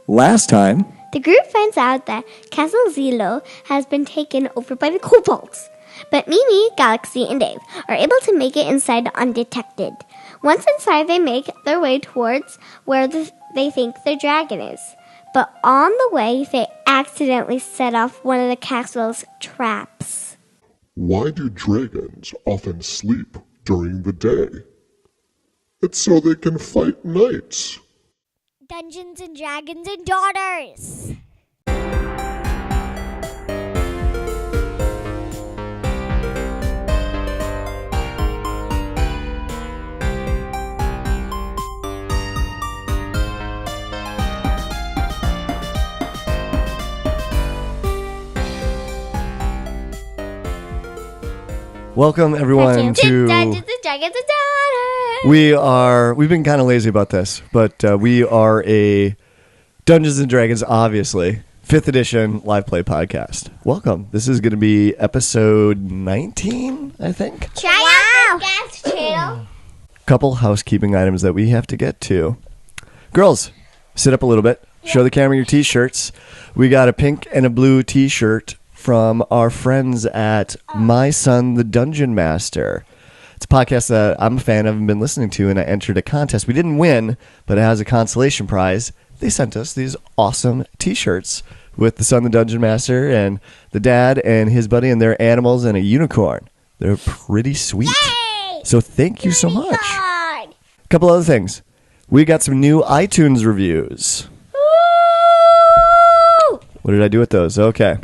Last time, the group finds out that Castle Xilo has been taken over by the Kobolds. But Mimi, Galaxy, and Dave are able to make it inside undetected. Once inside, they make their way towards where they think the dragon is. But on the way, they accidentally set off one of the castle's traps. Why do dragons often sleep during the day? It's so they can fight nights. Dungeons and Dragons and Daughters. welcome everyone to Dungeons and Dragons and Daughters. We've been kind of lazy about this, but we are a Dungeons and Dragons, obviously, 5th edition live play podcast. Welcome. This is going to be episode 19, I think. Try out the gas channel. Couple housekeeping items that we have to get to. Girls, sit up a little bit. Show the camera your t-shirts. We got a pink and a blue t-shirt from our friends at My Son the Dungeon Master. It's a podcast that I'm a fan of and been listening to, and I entered a contest. We didn't win, but it has a consolation prize. They sent us these awesome t-shirts with the Son the Dungeon Master and the dad and his buddy and their animals and a unicorn. They're pretty sweet. Yay! So thank you so much. A couple other things. We got some new iTunes reviews. Woo! What did I do with those? Okay.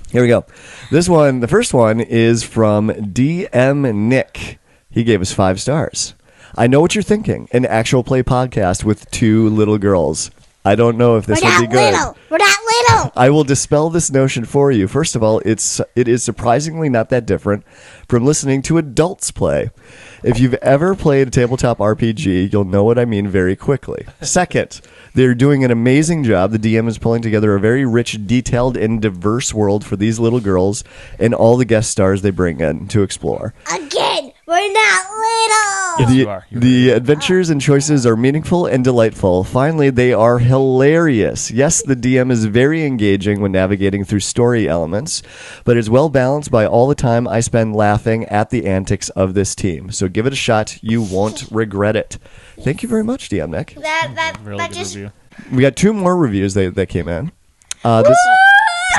Here we go. This one, the first one, is from DM Nick. He gave us 5 stars. I know what you're thinking. An actual play podcast with 2 little girls. I don't know if this would be good. We're not little. I will dispel this notion for you. First of all, it is surprisingly not that different from listening to adults play. If you've ever played a tabletop RPG, you'll know what I mean very quickly. Second, they're doing an amazing job. The DM is pulling together a very rich, detailed, and diverse world for these little girls and all the guest stars they bring in to explore. Again, we're not little. Yes, you are. The adventures and choices are meaningful and delightful. Finally, they are hilarious. Yes, the DM is very engaging when navigating through story elements, but it's well balanced by all the time I spend laughing at the antics of this team. So give it a shot. You won't regret it. Thank you very much, DM Nick. Really That good just review. We got 2 more reviews that came in. This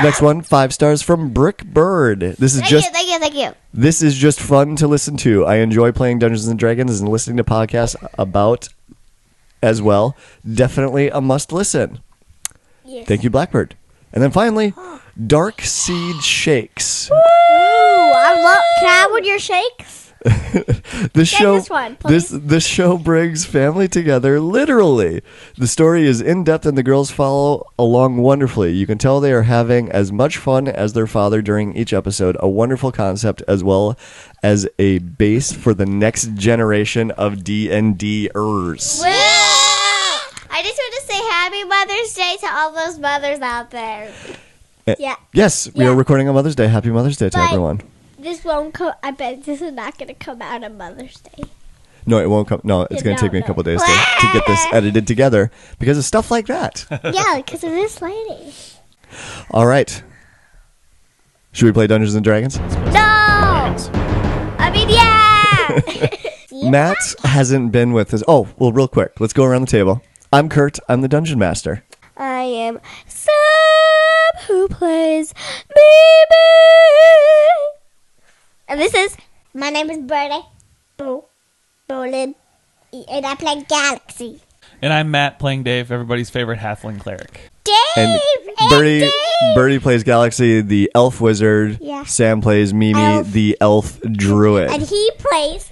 next one, 5 stars from Brick Bird. Thank you. This is just fun to listen to. I enjoy playing Dungeons and Dragons and listening to podcasts about as well. Definitely a must listen. Yes. Thank you, Blackbird. And then finally, Dark Seed Shakes. Ooh, can I have one of your shakes? This one, please. this show brings family together literally. The story is in depth and the girls follow along wonderfully. You can tell they are having as much fun as their father during each episode. A wonderful concept as well as a base for the next generation of D&D-ers. I just want to say Happy Mother's Day to all those mothers out there. Yeah. Yes, we are recording on Mother's Day. Happy Mother's Day to But- everyone. This won't come. I bet this is not going to come out on Mother's Day. No, it won't come. No, it's going to take me a couple days to get this edited together because of stuff like that. Yeah, because of this lady. All right. Should we play Dungeons and Dragons? No! I mean, yeah! Matt hasn't been with us. Oh, well, real quick. Let's go around the table. I'm Kurt. I'm the Dungeon Master. I am Sam, who plays Mimi. And this is... My name is Birdie. Bolin. And I play Galaxy. And I'm Matt playing Dave, everybody's favorite halfling cleric. Dave! And Birdie plays Galaxy, the elf wizard. Yeah. Sam plays Mimi, Elf. the elf druid. And he plays...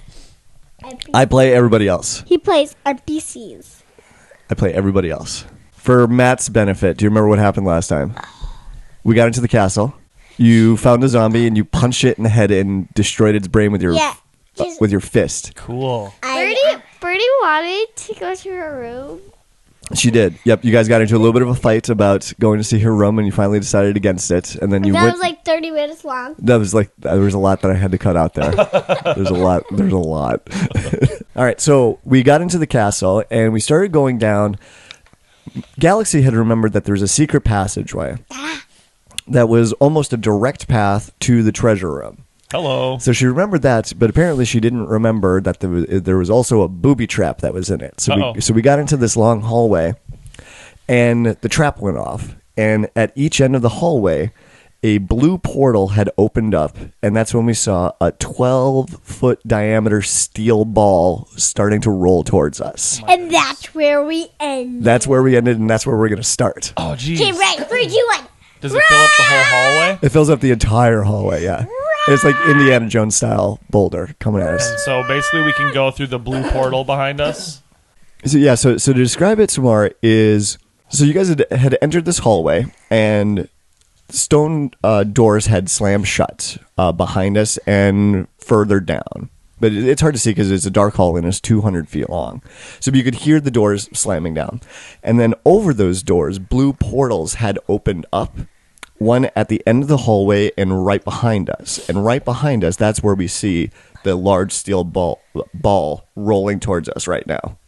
I play everybody else. He plays NPCs. I play everybody else. For Matt's benefit, do you remember what happened last time? We got into the castle. You found a zombie and you punched it in the head and destroyed its brain with your fist. Cool. Birdie wanted to go to her room. She did. Yep. You guys got into a little bit of a fight about going to see her room, and you finally decided against it. And then you That went. was like 30 minutes long. There was a lot that I had to cut out there. There's a lot. All right. So we got into the castle and we started going down Galaxy had remembered that there was a secret passageway that was almost a direct path to the treasure room. Hello. So she remembered that, but apparently she didn't remember that there was also a booby trap that was in it. So we got into this long hallway, and the trap went off. And at each end of the hallway, a blue portal had opened up, and that's when we saw a 12-foot diameter steel ball starting to roll towards us. And that's where we end. That's where we ended, and that's where we're going to start. Oh, geez. Okay, right. 3, 2, 1. Does it fill up the whole hallway? It fills up the entire hallway, yeah. It's like Indiana Jones style boulder coming at us. And so basically we can go through the blue portal behind us. So to describe it some more is, so you guys had entered this hallway, and stone doors had slammed shut behind us and further down. But it's hard to see because it's a dark hall and it's 200 feet long. So you could hear the doors slamming down. And then over those doors, blue portals had opened up. One at the end of the hallway and right behind us. And right behind us, that's where we see the large steel ball rolling towards us right now.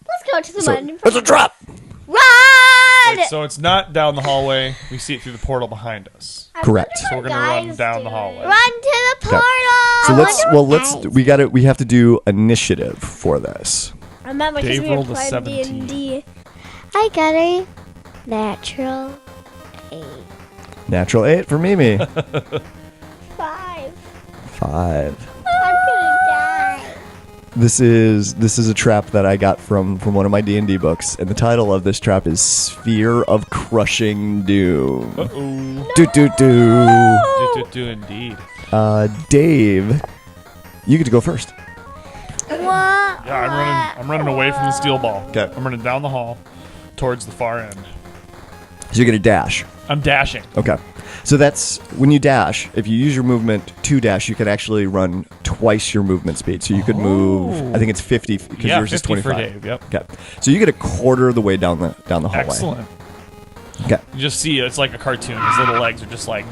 Let's go to the So, button. it's a trap! Run! Wait, so it's not down the hallway. We see it through the portal behind us. Correct. So we're going to run down the hallway. Run to the So portal! we have to do initiative for this. Remember, because Dave we were rolled a playing 17. D&D. I got a natural 8. Natural 8 for Mimi. 5. 5. I'm gonna die. This is a trap that I got from one of my D&D books, and the title of this trap is Sphere of Crushing Doom. Uh-oh. Do. Indeed. Dave, you get to go first. Yeah, I'm running away from the steel ball. Okay. I'm running down the hall towards the far end. So you get a dash. I'm dashing. Okay. So that's when you dash, if you use your movement to dash, you can actually run twice your movement speed. So you could move, I think it's 50 because Yeah, yours is 50 for 25. Dave, yep. Okay. So you get a quarter of the way down the hallway. Excellent. Okay. You just see it's like a cartoon. His little legs are just like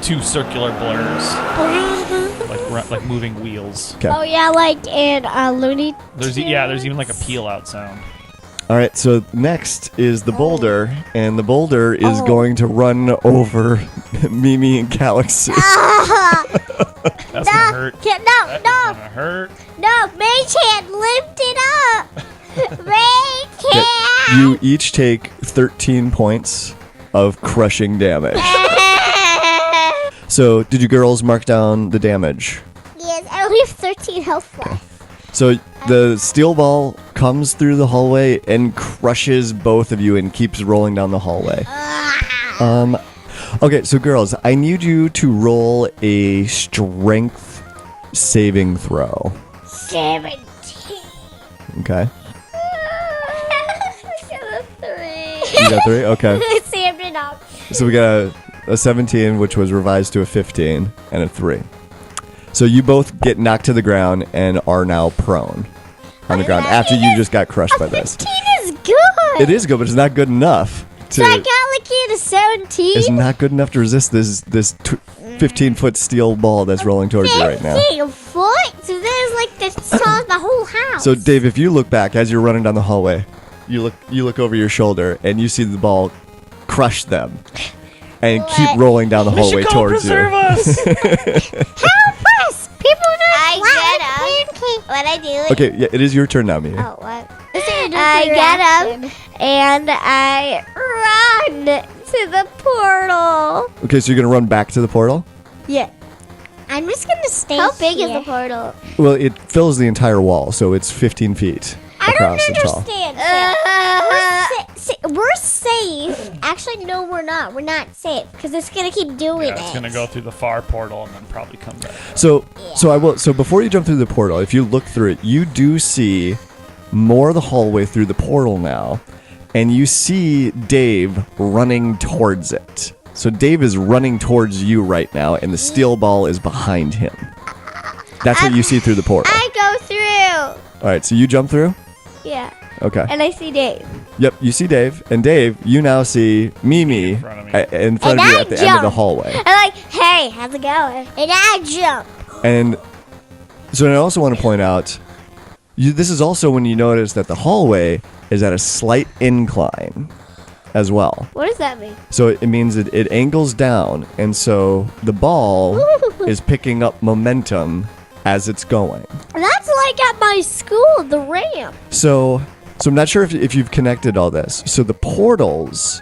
2 circular blurs, like moving wheels. Okay. Oh, yeah, like in Looney There's even like a peel out sound. All right, so next is the boulder, and the boulder is going to run over Mimi and Galaxy. That's gonna hurt. No, That's no, gonna hurt. no. Mage hand, lift it up. Mage hand. You each take 13 points of crushing damage. So, did you girls mark down the damage? Yes, I only have 13 health left. So, the steel ball comes through the hallway and crushes both of you and keeps rolling down the hallway. Okay, so girls, I need you to roll a strength saving throw. 17. Okay. I You got 3? Okay. saved it up. So we got a 17, which was revised to a 15, and a 3. So you both get knocked to the ground and are now prone on the ground after you just got crushed by this. 15 is good. It is good, but it's not good enough to. So I got lucky at a 17. It's not good enough to resist this 15-foot steel ball that's rolling towards you right now. 15 foot? So there's like the saw the whole house. So Dave, if you look back as you're running down the hallway, you look over your shoulder and you see the ball crush them and keep rolling down the hallway towards you. us. help us! People are I get up. What I do? Okay, yeah, it is your turn now, Mimi. Oh, what? I get up and I run to the portal. Okay, so you're gonna run back to the portal? Yeah. I'm just gonna stay How big is here. the portal? Well, it fills the entire wall, so it's 15 feet I don't across and tall. understand. We're safe. Actually, no, we're not. We're not safe because it's gonna keep doing Yeah, it's it. gonna go through the far portal and then probably come back. So before you jump through the portal, if you look through it, you do see more of the hallway through the portal now, and you see Dave running towards it. So Dave is running towards you right now, and the steel ball is behind him. That's what you see through the portal. I go through. All right, so you jump through? Yeah. Okay. And I see Dave. Yep, you see Dave, and Dave, you now see Mimi In front of me. in front of And you I at the end of the jump. hallway. I'm like, hey, how's it going? And I jump. And so I also want to point out, this is also when you notice that the hallway is at a slight incline as well. What does that mean? So it means it angles down, and so the ball is picking up momentum as it's going. That's like at my school, the ramp. So I'm not sure if you've connected all this. So the portals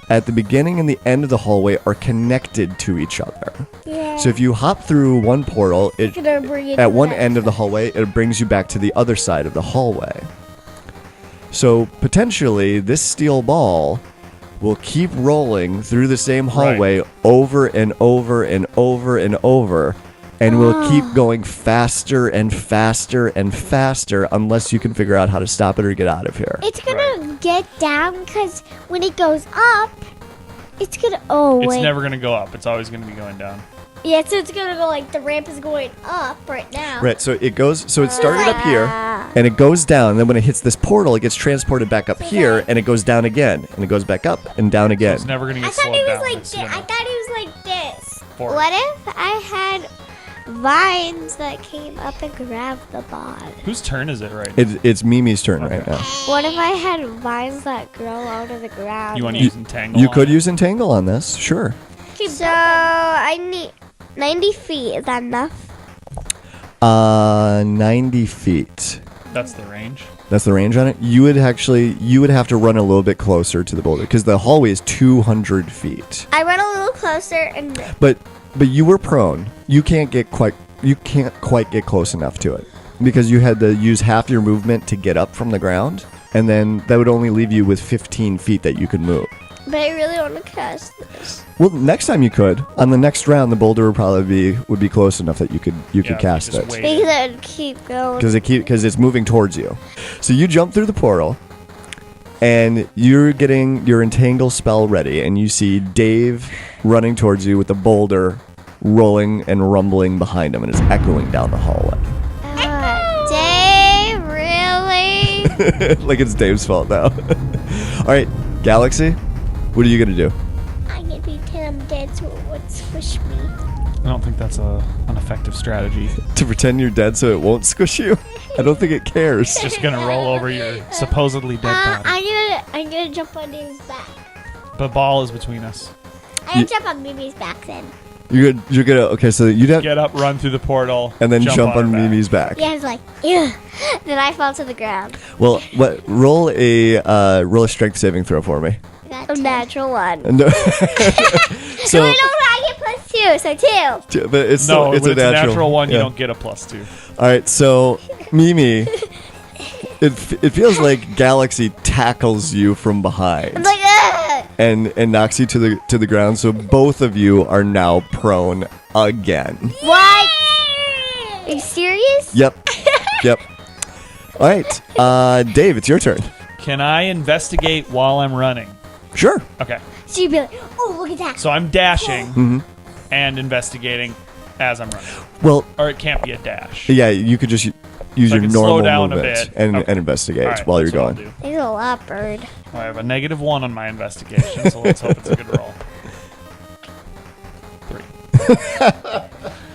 at the beginning and the end of the hallway are connected to each other. Yeah. So if you hop through one portal, at one end of the hallway, it brings you back to the other side of the hallway. So potentially, this steel ball will keep rolling through the same hallway over and over and over and over, and will keep going faster and faster and faster unless you can figure out how to stop it or get out of here. It's gonna get down because when it goes up, it's gonna. It's never going to go up. It's always going to be going down. Yeah, so it's gonna go like the ramp is going up right now. Right, so it goes. So it started up here, and it goes down. And then when it hits this portal, it gets transported back up here, and it goes down again, and it goes back up and down again. It's never going to get I thought slowed it was down. like It's this. gonna I thought it was like this. forward. What if I had vines that came up and grabbed the ball? Whose turn is it right now? It's Mimi's turn right now. What if I had vines that grow out of the ground? You want to use Entangle? You on could it? use Entangle on this, sure. So I need 90 feet. Is that enough? 90 feet. That's the range. That's the range on it. You would have to run a little bit closer to the boulder because the hallway is 200 feet. I run a little closer and. But you were prone. You can't quite get close enough to it because you had to use half your movement to get up from the ground, and then that would only leave you with 15 feet that you could move. But I really want to cast this. Well, next time you could. On the next round, the boulder would probably be close enough that you could cast just it. wait. Because it would keep going. Because it's moving towards you. So you jump through the portal, and you're getting your entangle spell ready, and you see Dave running towards you with the boulder rolling and rumbling behind him, and it's echoing down the hallway. Dave, really? Like it's Dave's fault now. All right, Galaxy, what are you gonna do? I'm gonna pretend I'm dead so it would squish me. I don't think that's an effective strategy. To pretend you're dead so it won't squish you? I don't think it cares. It's just gonna roll over your supposedly dead body. I'm gonna jump on Dave's back. The ball is between us. I'm gonna jump on Mimi's back then. You're gonna okay. So you'd have Get up, run through the portal, and then jump on her back. Mimi's back. Yeah, it's like, ew. Then I fall to the ground. Well, roll a strength saving throw for me. A natural one. No. So so, I get +2, so 2. but it's No, still, it's when a it's natural one, you yeah. don't get a +2. All right, so Mimi, it feels like Galaxy tackles you from behind I'm like, ugh. and knocks you to the ground. So both of you are now prone again. What? Are you serious? Yep. Yep. All right, Dave, it's your turn. Can I investigate while I'm running? Sure. Okay. So you'd be like, oh, look at that. So I'm dashing Mm-hmm. and investigating as I'm running. Well, Or it can't be a dash. yeah, you could just use So I your can slow normal down a movement bit. and Okay. investigate All right, while you're that's what I'll going. do. There's a lot, bird. I have a -1 on my investigation, so let's hope it's a good roll. 3.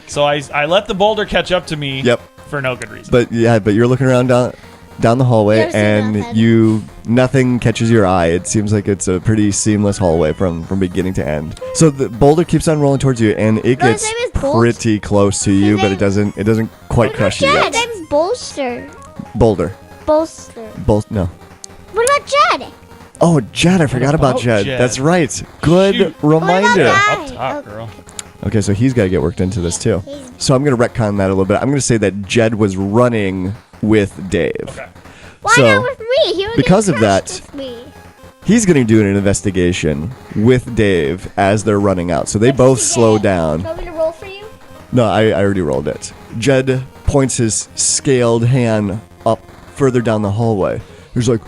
So I let the boulder catch up to me Yep. for no good reason. But you're looking around down the hallway, There's and nothing. nothing catches your eye. It seems like it's a pretty seamless hallway from beginning to end. So the boulder keeps on rolling towards you, and it No, his gets name is Bolt. pretty close to you, His but it doesn't quite crush you Jed. yet. His name's Bolster. Boulder, Bolster. no. What about Jed? Oh, Jed, I forgot about about Jed. Jed? That's right. Good Shoot. reminder. that? Up top, Okay. girl. Okay, so he's got to get worked into this too. So I'm going to retcon that a little bit. I'm going to say that Jed was running with Dave. Okay. Why So, not with me? He would because get of that- crushed with me. He's going to do an investigation with Dave as they're running out. So they both slow down. Do you want me to roll for you? No, I already rolled it. Jed points his scaled hand up further down the hallway. He's like,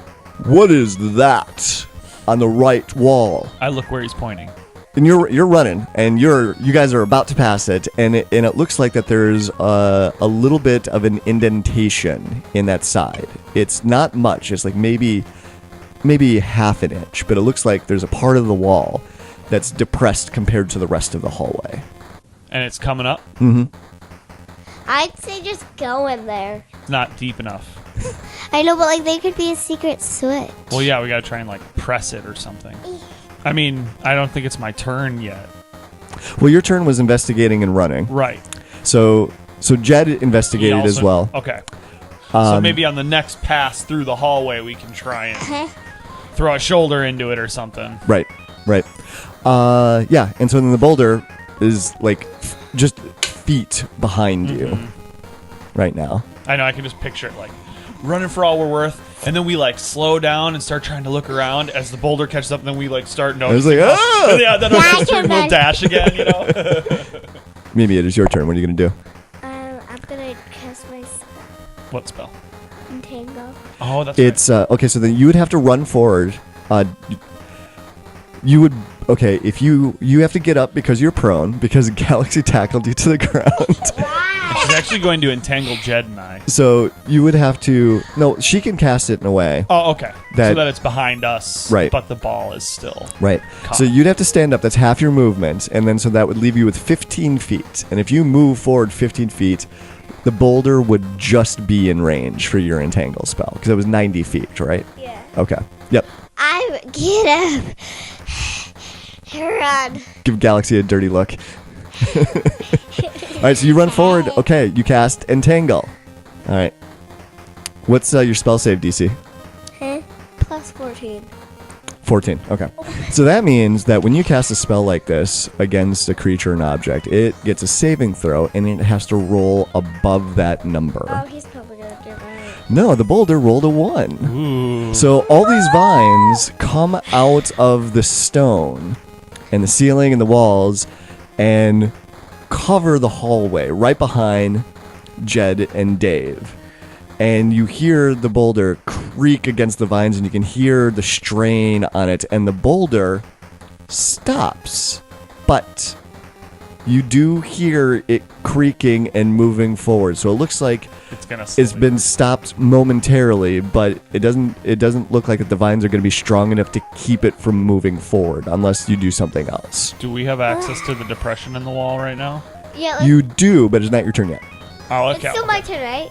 "What is that on the right wall?" I look where he's pointing. And you're running, and you guys are about to pass it, and it looks like that there's a little bit of an indentation in that side. It's not much. It's like maybe half an inch, but it looks like there's a part of the wall that's depressed compared to the rest of the hallway. And it's coming up. I'd say just go in there. It's not deep enough. I know, but like they could be a secret switch. Well, yeah, we gotta try and like press it or something. I mean, I don't think it's my turn yet. Well, your turn was investigating and running. Right. So Jed He investigated as also- well. Okay. So maybe on the next pass through the hallway, we can try and throw a shoulder into it or something. Right. Yeah, and so then the boulder is like just feet behind you right now. I know, I can just picture it like running for all we're worth, and then we like slow down and start trying to look around as the boulder catches up, and then we like start I was noticing. like, ah! Yeah, then our turn will dash again, you know? Maybe it is your turn. What are you going to do? I'm gonna cast my spell. What spell? Entangle. Oh, that's It's okay. So then you would have to run forward. You would if you have to get up because you're prone because Galaxy tackled you to the ground. right. She's actually going to entangle Jed and I. So you would have to. No, she can cast it in a way. Oh, okay. That- So that it's behind us, Right. but the ball is still. Right. Caught. So you'd have to stand up. That's half your movement, and then so that would leave you with 15 feet. And if you move forward 15 feet, the boulder would just be in range for your entangle spell because it was 90 feet, right? Yeah. Okay. Yep. I get up. Run. Give Galaxy a dirty look. All right, so you run forward. Okay, you cast Entangle. All right. What's your spell save DC? Plus 14. 14. Okay. So that means that when you cast a spell like this against a creature or an object, it gets a saving throw and it has to roll above that number. Oh, he's probably gonna do that. No, the boulder rolled a 1. Ooh. So all these vines come out of the stone and the ceiling and the walls and cover the hallway right behind Jed and Dave. And you hear the boulder creak against the vines and you can hear the strain on it. And the boulder stops. But you do hear it creaking and moving forward. So it looks like It's gonna. it's been stopped momentarily, but it doesn't look like the vines are going to be strong enough to keep it from moving forward unless you do something else. Do we have access to the depression in the wall right now? Yeah, let's, You do, but it's not your turn yet. Oh, it's okay. still my turn, right?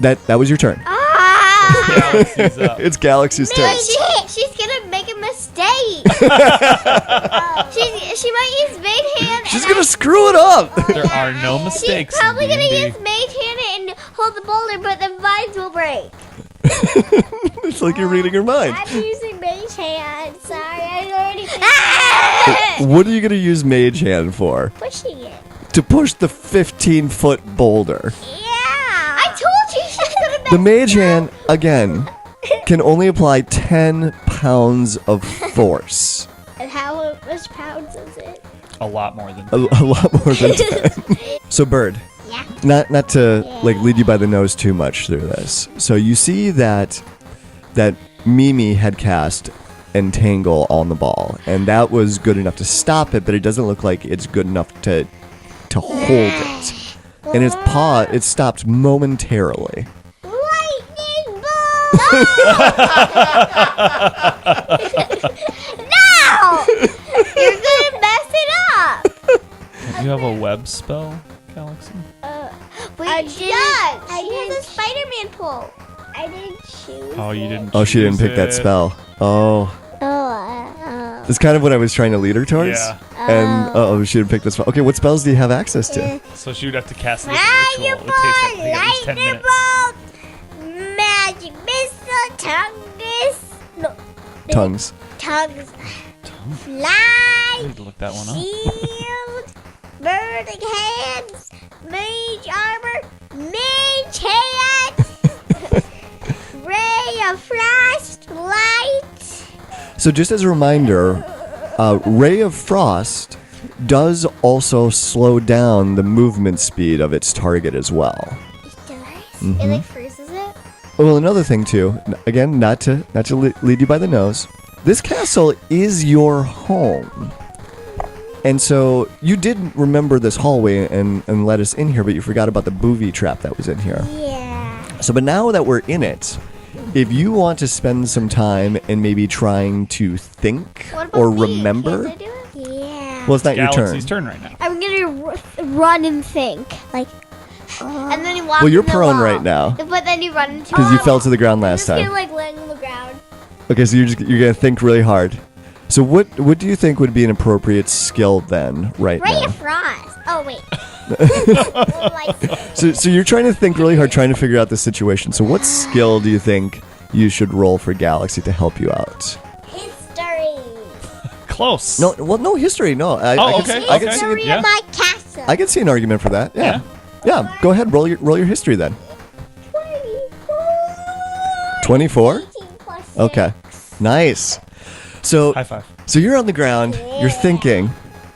That was your turn. Galaxy's up. It's Galaxy's turn. She's gonna make a mistake. she might use Mage Hand. She's going to screw it up. There are no mistakes. She's probably in gonna D&D. use Mage Hand and hold the boulder, but the vines will break. It's like you're reading her mind. I'm using Mage Hand. Sorry, I already What are you going to use Mage Hand for? pushing it. To push the 15-foot boulder. Yeah. I told you she's gonna make The Mage Hand, again, can only apply 10 pounds of force. And how much pounds is it? A lot more than. A lot more than 10. So, Bird, Yeah. not to like lead you by the nose too much through this. So you see that Mimi had cast Entangle on the ball, and that was good enough to stop it, but it doesn't look like it's good enough to hold it. And its paw, it stopped momentarily. Lightning bolt! No! You're gonna mess it up. Do you have a web spell, Galaxy? Wait, she has a Spider-Man pole. I didn't choose. Oh, you didn't. Oh, she didn't choose pick that it. spell. Oh. It's kind of what I was trying to lead her towards. Yeah. And she didn't pick that spell. Okay, what spells do you have access to? So she would have to cast this ritual. It would take I think, at least 10 Lightning minutes. bolt! Magic missile! Tongues. Tongues. Fly! I need to look that one up. Shield! Burning hands! Mage armor! Mage hand! Ray of frost! Light! So just as a reminder, Ray of Frost does also slow down the movement speed of its target as well. It like freezes it. Well, another thing too, again, not to lead you by the nose, this castle is your home. And so you did remember this hallway and let us in here, but you forgot about the booby trap that was in here. Yeah. So, but now that we're in it, if you want to spend some time and maybe trying to think What about or me? remember, Can't I do it? Yeah. well, it's not your turn. Galaxy's turn right now. I'm gonna run and think. Like, and then you walk. Well, you're in the prone wall. right now. But then you run into. Because you fell to the ground last Just gonna time. like laying on the ground. Okay, so you're gonna think really hard. So what do you think would be an appropriate skill then, right Ray now? of Frost. Oh wait. Oh, I see. So you're trying to think really hard, trying to figure out the situation. So what skill do you think you should roll for Galaxy to help you out? History. Close. No history. No, I Oh, can, okay, I can okay. see. History Yeah. of my castle. I can see an argument for that. Yeah. Go ahead. Roll your history then. 24. 18 plus 6. Okay. Nice. So High five. So you're on the ground, you're thinking,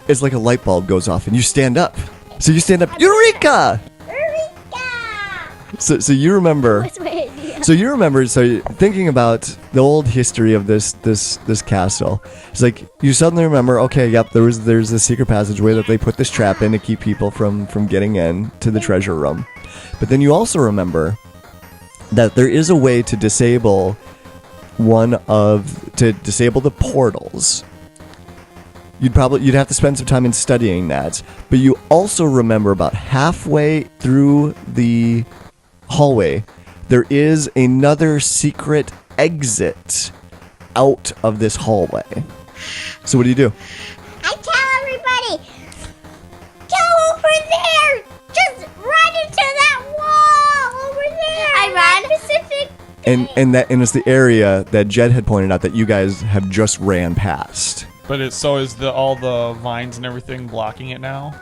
it's like a light bulb goes off, and you stand up. So you stand up, Eureka! Eureka! So you remember. What's my idea? So you remember. So you're thinking about the old history of this castle. It's like you suddenly remember. Okay, yep. There's a secret passageway that they put this trap in to keep people from getting in to the treasure room. But then you also remember that there is a way to disable the portals. You'd have to spend some time in studying that. But you also remember about halfway through the hallway, there is another secret exit out of this hallway. So what do? I tell everybody, go over there. Just run into that wall over there. I run. Pacific. And it's the area that Jed had pointed out that you guys have just ran past. But is all the vines and everything blocking it now?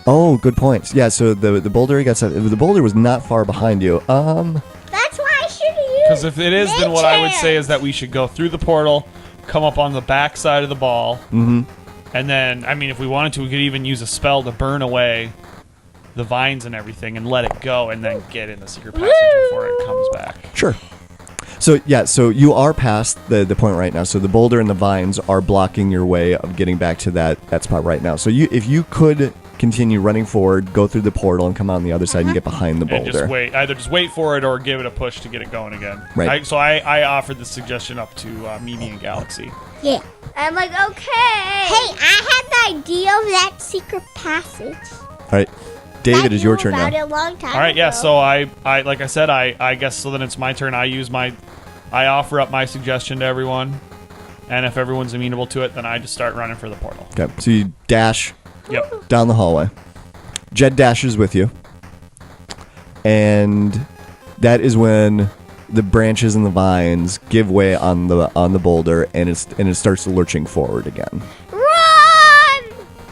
Oh, good points. Yeah, so the boulder the boulder was not far behind you. That's why I should have used. Because if it is, then what I would say is that we should go through the portal, come up on the back side of the ball, and then, I mean, if we wanted to, we could even use a spell to burn away the vines and everything and let it go, and then get in the secret passage before it comes back. Sure. So you are past the point right now. So the boulder and the vines are blocking your way of getting back to that spot right now. So if you could continue running forward, go through the portal, and come out on the other side and get behind the And boulder. just wait. Either just wait for it or give it a push to get it going again. Right. I offered the suggestion up to Mimi and Galaxy. Yeah. I'm like, okay. Hey, I had the idea of that secret passage. All right, David, I is your knew turn about now. it a long time All right, yeah. ago. So I like I said, I guess so. Then it's my turn. I offer up my suggestion to everyone, and if everyone's amenable to it, then I just start running for the portal. Okay, so you dash Yep. down the hallway. Jed dashes with you, and that is when the branches and the vines give way on the boulder, and it starts lurching forward again. Run!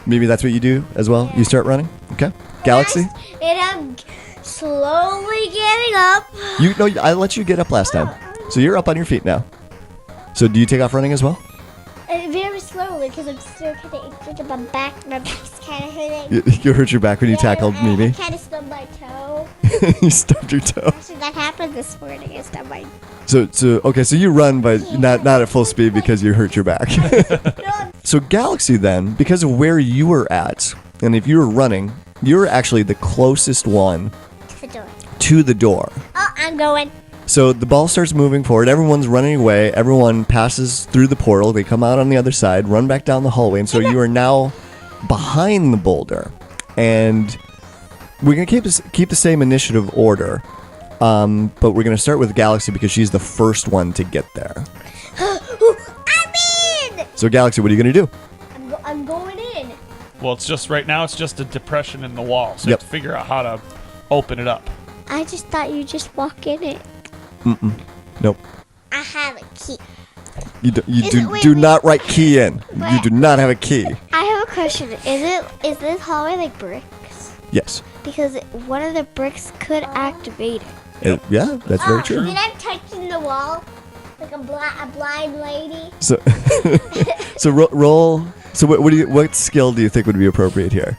Maybe that's what you do as well. You start running. Okay, Galaxy. And I'm slowly getting up. I let you get up last time, so you're up on your feet now. So do you take off running as well? Very slowly because I'm still kind of injured in my back. My back's kind of hurting. You hurt your back when you tackled I Mimi. kind of stubbed my toe. You stubbed your toe. Actually, that happened this morning. I stubbed my So you run, but not at full speed because you hurt your back. no, So Galaxy then, because of where you were at, and if you were running, you're actually the closest one to the door. to the door. Oh, I'm going. So the ball starts moving forward. Everyone's running away. Everyone passes through the portal. They come out on the other side, run back down the hallway, and so you are now behind the boulder. And we're gonna keep the same initiative order, but we're gonna start with Galaxy because she's the first one to get there. I'm in. So Galaxy, what are you gonna do? I'm going in. Well, it's just right now. It's just a depression in the wall, so you Yep. have to figure out how to open it up. I just thought you just walk in it. Nope. I have a key. You Wait, do not write key in. You do not have a key. I have a question. Is this hallway like bricks? Yes. Because one of the bricks could activate it. Yeah, that's very true. Then I'm touching the wall like a blind lady. So, roll. So what skill do you think would be appropriate here?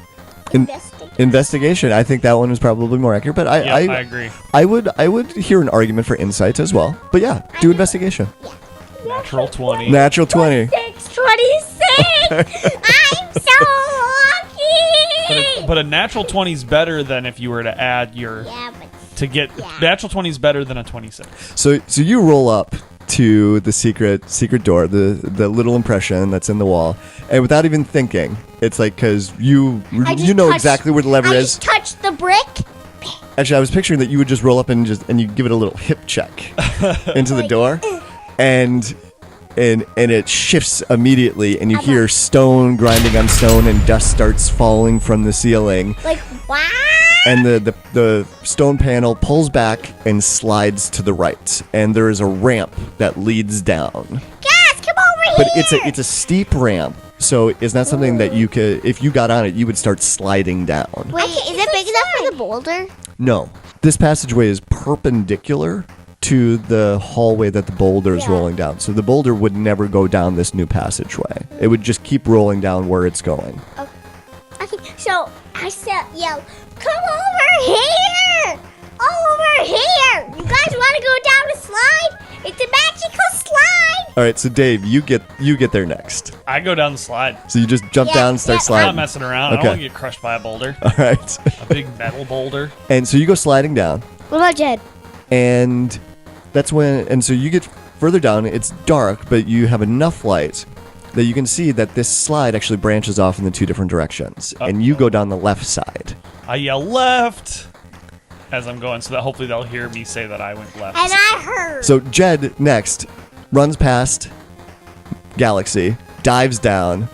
Investigation. I think that one is probably more accurate. But I agree. I would hear an argument for insight as well. But yeah, do investigation. Natural 20. Natural 20. 26. I'm so lucky. But a natural 20 is better than if you were to add your Yeah, but to get Yeah. natural 20 is better than a 26. So you roll up to the secret door, the little impression that's in the wall, and without even thinking, it's like because you know touched- exactly where the lever I is, just touched the brick. Actually, I was picturing that you would just roll up and you give it a little hip check into the door, and it shifts immediately, and you hear stone grinding on stone, and dust starts falling from the ceiling. Like, wow. And the stone panel pulls back and slides to the right, and there is a ramp that leads down. Guys, come over But here. it's a steep ramp, so it's not something that you could, if you got on it, you would start sliding down. Wait, is it big enough for the boulder? No, this passageway is perpendicular to the hallway that the boulder is rolling down. So the boulder would never go down this new passageway. It would just keep rolling down where it's going. Okay, so I said, yell, come over here! Over here! You guys want to go down the slide? It's a magical slide! All right, so Dave, you get there next. I go down the slide. So you just jump down and start I'm sliding. not messing around. I Okay. don't want to get crushed by a boulder. All right. A big metal boulder. And so you go sliding down, What about Jed? and that's when, and so you get further down. It's dark, but you have enough light that you can see that this slide actually branches off in the two different directions, and you go down the left side. I yell left as I'm going, so that hopefully they'll hear me say that I went left. And I heard. So Jed next runs past Galaxy, dives down,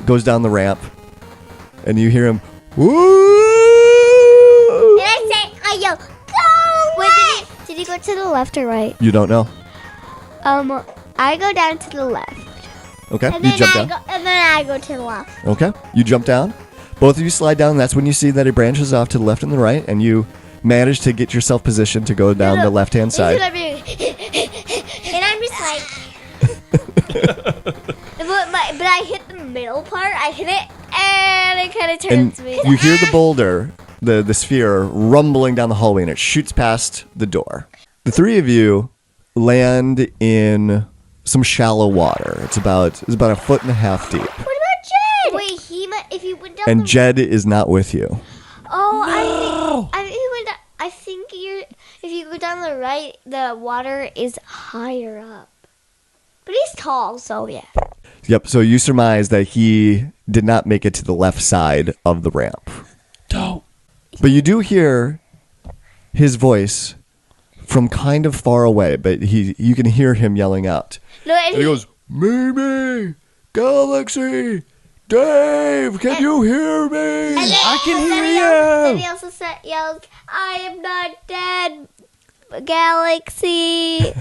goes down the ramp, and you hear him, woo! And I say, I yell, go! Wait, did he go to the left or right? You don't know. I go down to the left. Okay, And you then jump I down. go, and then I go to the left. Okay, you jump down. Both of you slide down. That's when you see that it branches off to the left and the right, and you manage to get yourself positioned to go down the left-hand side. And I'm just like, But I hit the middle part. I hit it, and it kind of And turns me. you hear the boulder, the sphere, rumbling down the hallway, and it shoots past the door. The three of you land in some shallow water. It's about 1.5 feet deep. What about Jed? Wait, if he went down And the Jed is not with you. I think if you go down the right, the water is higher up. But he's tall, so yeah. Yep, so you surmise that he did not make it to the left side of the ramp. Don't. But you do hear his voice from kind of far away, but you can hear him yelling out. No, and And he goes, Mimi, Galaxy, Dave, can you hear me? I can hear and you. he also yells, "I am not dead, Galaxy."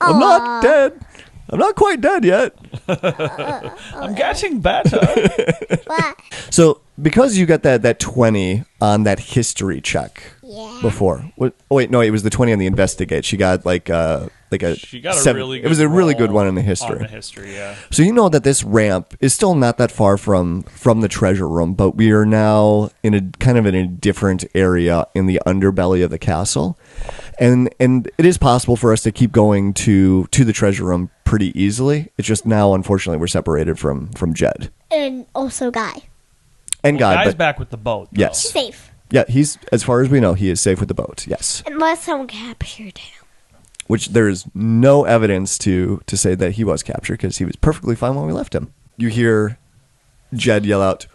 I'm not dead. I'm not quite dead yet. I'm getting better. what? So because you got that 20 on that history check before. Oh wait, no, it was the 20 on the investigate. She got like a She got a 7. really good It was a really good roll one in the history. On the history, yeah. So you know that this ramp is still not that far from the treasure room, but we are now in a different area in the underbelly of the castle. And it is possible for us to keep going to the treasure room pretty easily. It's just now, unfortunately, we're separated from Jed. And also Guy. And Guy, Guy's but back with the boat. Though. yes. Safe. Yeah, he's, as far as we know, he is safe with the boat, yes. Unless someone captured him. Which there is no evidence to say that he was captured, because he was perfectly fine when we left him. You hear Jed yell out,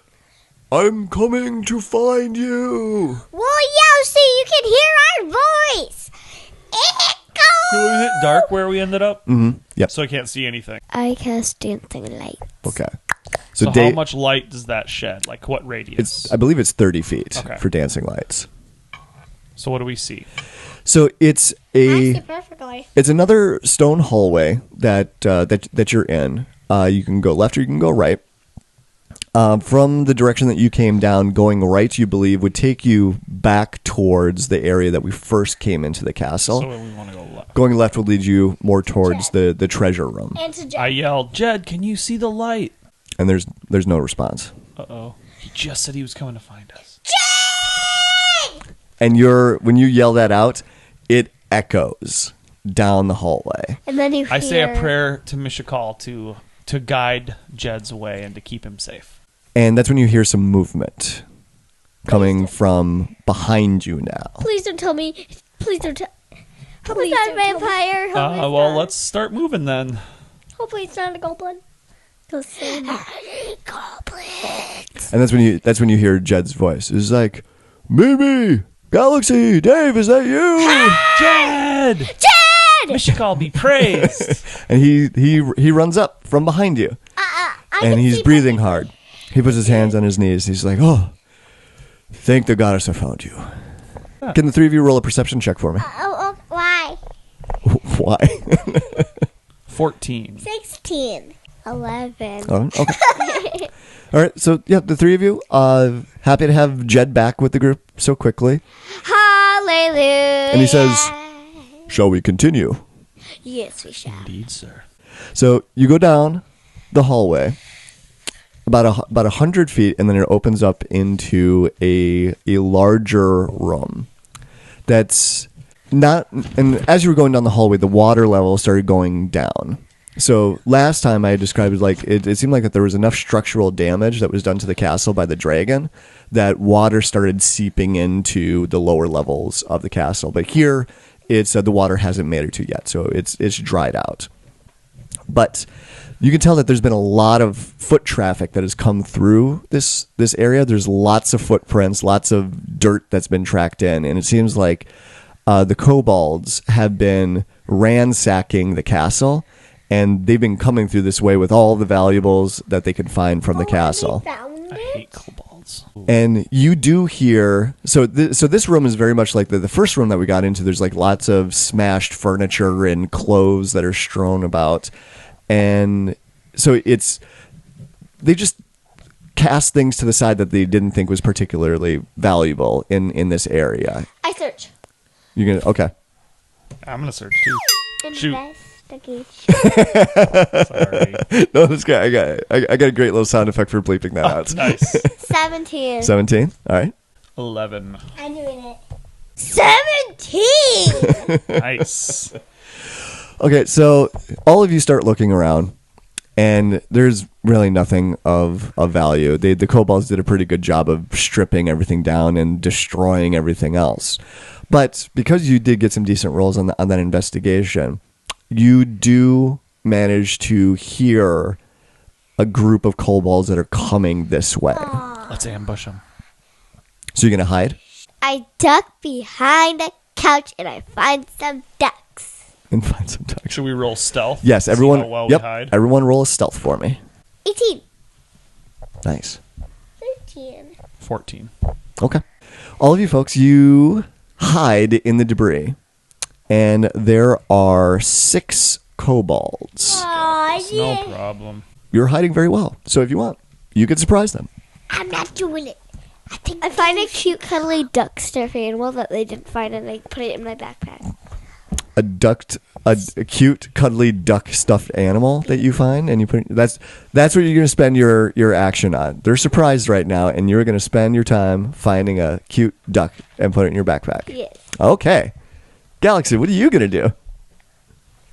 "I'm coming to find you!" Well, yeah, so you can hear our voice. So is it dark where we ended up? Mm-hmm. Yep. So I can't see anything. I cast dancing light. Okay. So how Dave, much light does that shed? Like what radius? I believe it's 30 feet Okay. for dancing lights. So what do we see? So it's I see perfectly. it's another stone hallway that you're in. You can go left or you can go right. From the direction that you came down, going right, you believe, would take you back towards the area that we first came into the castle. So we want to go left. Going left would lead you more towards the treasure room. And to I yelled, Jed, can you see the light? And there's no response. Uh-oh. He just said he was coming to find us. And when you yell that out, it echoes down the hallway. And then you hear... I say a prayer to Mishakal to guide Jed's way and to keep him safe. And that's when you hear some movement coming from behind you now. Please don't tell me. Please don't tell... Hopefully it's not a vampire. Hopefully it's Well, not. let's start moving then. Hopefully it's not a goblin. Goblin. And that's when you hear Jed's voice. It's like, Mimi, Galaxy, Dave, is that you? Jed! Mishikal be praised. And he runs up from behind you. And he's breathing hard. He puts his hands on his knees. He's like, oh, thank the goddess I found you. Can the three of you roll a perception check for me? Why? Why? 14. 16. 11. Oh, okay. All right. So, yeah, the three of you, happy to have Jed back with the group so quickly. Hallelujah. And he says, shall we continue? Yes, we shall. Indeed, sir. So you go down the hallway about 100 feet, and then it opens up into a larger room. That's not. And as you were going down the hallway, the water level started going down. So last time I had described it like it seemed like that there was enough structural damage that was done to the castle by the dragon that water started seeping into the lower levels of the castle. But here, it's the water hasn't made it to yet, so it's dried out. But you can tell that there's been a lot of foot traffic that has come through this area. There's lots of footprints, lots of dirt that's been tracked in, and it seems like the Kobolds have been ransacking the castle, and they've been coming through this way with all the valuables that they could find from the castle. I hate kobolds. And you do hear so this room is very much like the first room that we got into. There's like lots of smashed furniture and clothes that are strewn about, and so they just cast things to the side that they didn't think was particularly valuable in this area. I search. You're gonna okay. I'm going to search too. Shoot. Investigation. Sorry. No, this guy I got a great little sound effect for bleeping that out. Nice. 17. 17. All right. 11. I'm doing it. 17. Nice. Okay, so all of you start looking around, and there's really nothing of value. The Kobolds did a pretty good job of stripping everything down and destroying everything else. But because you did get some decent rolls on that investigation, you do manage to hear a group of kobolds that are coming this way. Let's ambush them. So you're going to hide? I duck behind a couch and I find some ducks. And find some ducks. Should we roll stealth? Yes, See everyone. how well Yep, we hide? everyone roll a stealth for me. 18. Nice. 13. 14. Okay. All of you folks, you hide in the debris. And there are 6 kobolds. Aw, No yeah. problem. You're hiding very well. So if you want, you can surprise them. I'm not doing it. I find a cute, cuddly duck stuffed animal that they didn't find, and I put it in my backpack. A cute, cuddly duck stuffed animal that you find, and you put that's what you're going to spend your action on. They're surprised right now, and you're going to spend your time finding a cute duck and put it in your backpack. Yes. Okay. Galaxy, what are you going to do?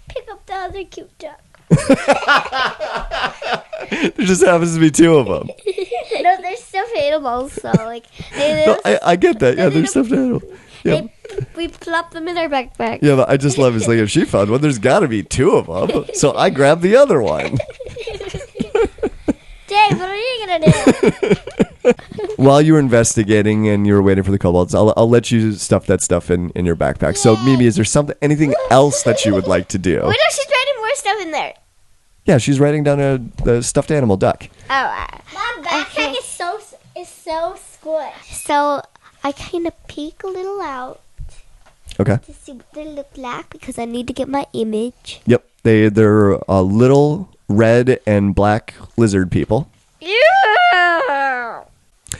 Pick up the other cute duck. There just happens to be 2 of them. No, they're stuffed animals, so like they No, I get that. Yeah, they're stuffed animals. Yeah. we plop them in our backpack. Yeah, but I just love it's like if she found one, there's got to be 2 of them. So I grabbed the other one. Dave, what are you gonna do? While you were investigating and you were waiting for the kobolds, I'll let you stuff that stuff in your backpack. So Mimi, is there anything else that you would like to do? Wait, no, she's writing more stuff in there. Yeah, she's writing down the stuffed animal duck. Oh, My backpack is so squished. so I kind of peek a little out Okay. to see what they look like because I need to get my image. Yep. They're little red and black lizard people. Yeah.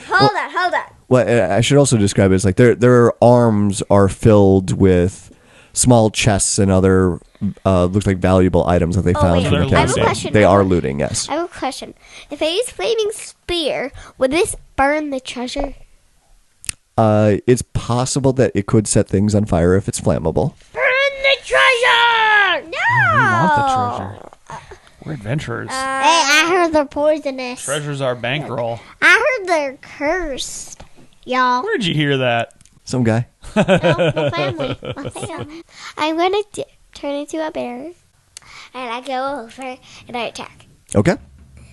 Hold on. Well, I should also describe it as like their arms are filled with small chests and other looks like valuable items that they found wait, from the I have a castle. question. They are looting, yes. I have a question. If I use flaming spear, would this burn the treasure? It's possible that it could set things on fire if it's flammable. Burn the treasure! No! We want the treasure. We're adventurers. Hey, I heard they're poisonous. Treasure's our bankroll. I heard they're cursed. Y'all. Where'd you hear that? Some guy. No, my family. My family. I'm going to turn into a bear, and I go over and I attack. Okay.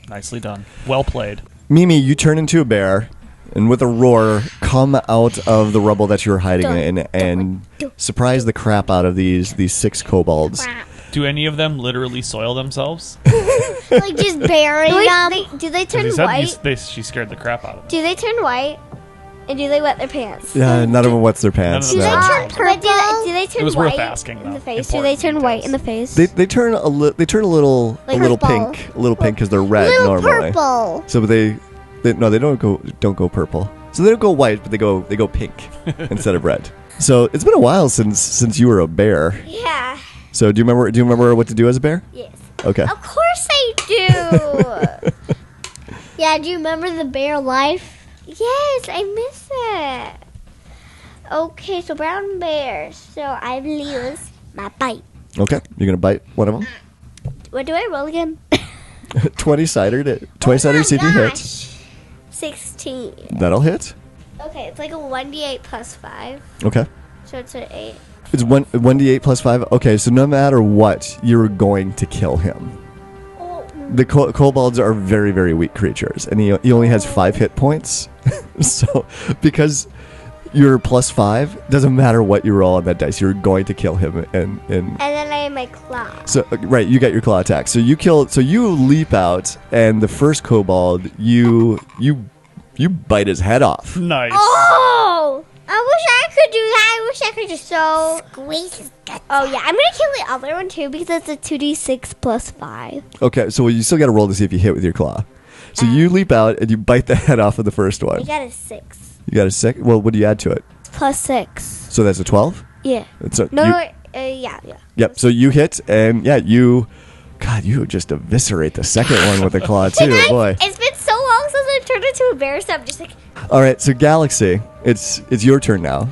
Nicely done. Well played. Mimi, you turn into a bear, and with a roar, come out of the rubble that you're hiding in and surprise the crap out of these 6 kobolds. Do any of them literally soil themselves? Like just burying them. Do they 'Cause turn he said white? she scared the crap out of them. Do they turn white? And do they wet their pants? None of them wets their pants. None of them no. turn But do they turn It was white worth asking, in though. the face? Do they Important turn white details. in the face? They turn a little Like purple. purple. A little pink because they're red Little normally. purple. So they don't go purple. So they don't go white, but they go pink instead of red. So it's been a while since you were a bear. Yeah. So do you remember what to do as a bear? Yes. Okay. Of course I do. Yeah, do you remember the bear life? Yes, I miss it. Okay, so brown bears. So I lose my bite. Okay. You're gonna bite one of them. What do I roll again? 20-sided. 20-sided. See if you hit. 16. That'll hit. Okay, it's like a 1d8 plus 5. Okay. So it's an 8. It's 1d8 plus 5. Okay, so no matter what, you're going to kill him. The kobolds are very, very weak creatures, and he only has 5 hit points. So, because you're plus 5, doesn't matter what you roll on that dice, you're going to kill him. And And then I have my claw. so right, you got your claw attack. So you leap out, and the first kobold, you bite his head off. Nice. Oh! I wish I could do that. I wish I could just Squeeze his guts. Oh, yeah. I'm going to kill the other one, too, because it's a 2d6 plus 5. Okay, so you still got to roll to see if you hit with your claw. So you leap out and you bite the head off of the first one. You got a 6. You got a 6. Well, what do you add to it? Plus 6. So that's a 12. Yeah. So No, you- no, yeah. Yep. So you hit, and yeah, you just eviscerate the second one with a claw too. Boy. It's been so long since I've turned into a bear, so I'm just like, All right. So Galaxy, it's your turn now,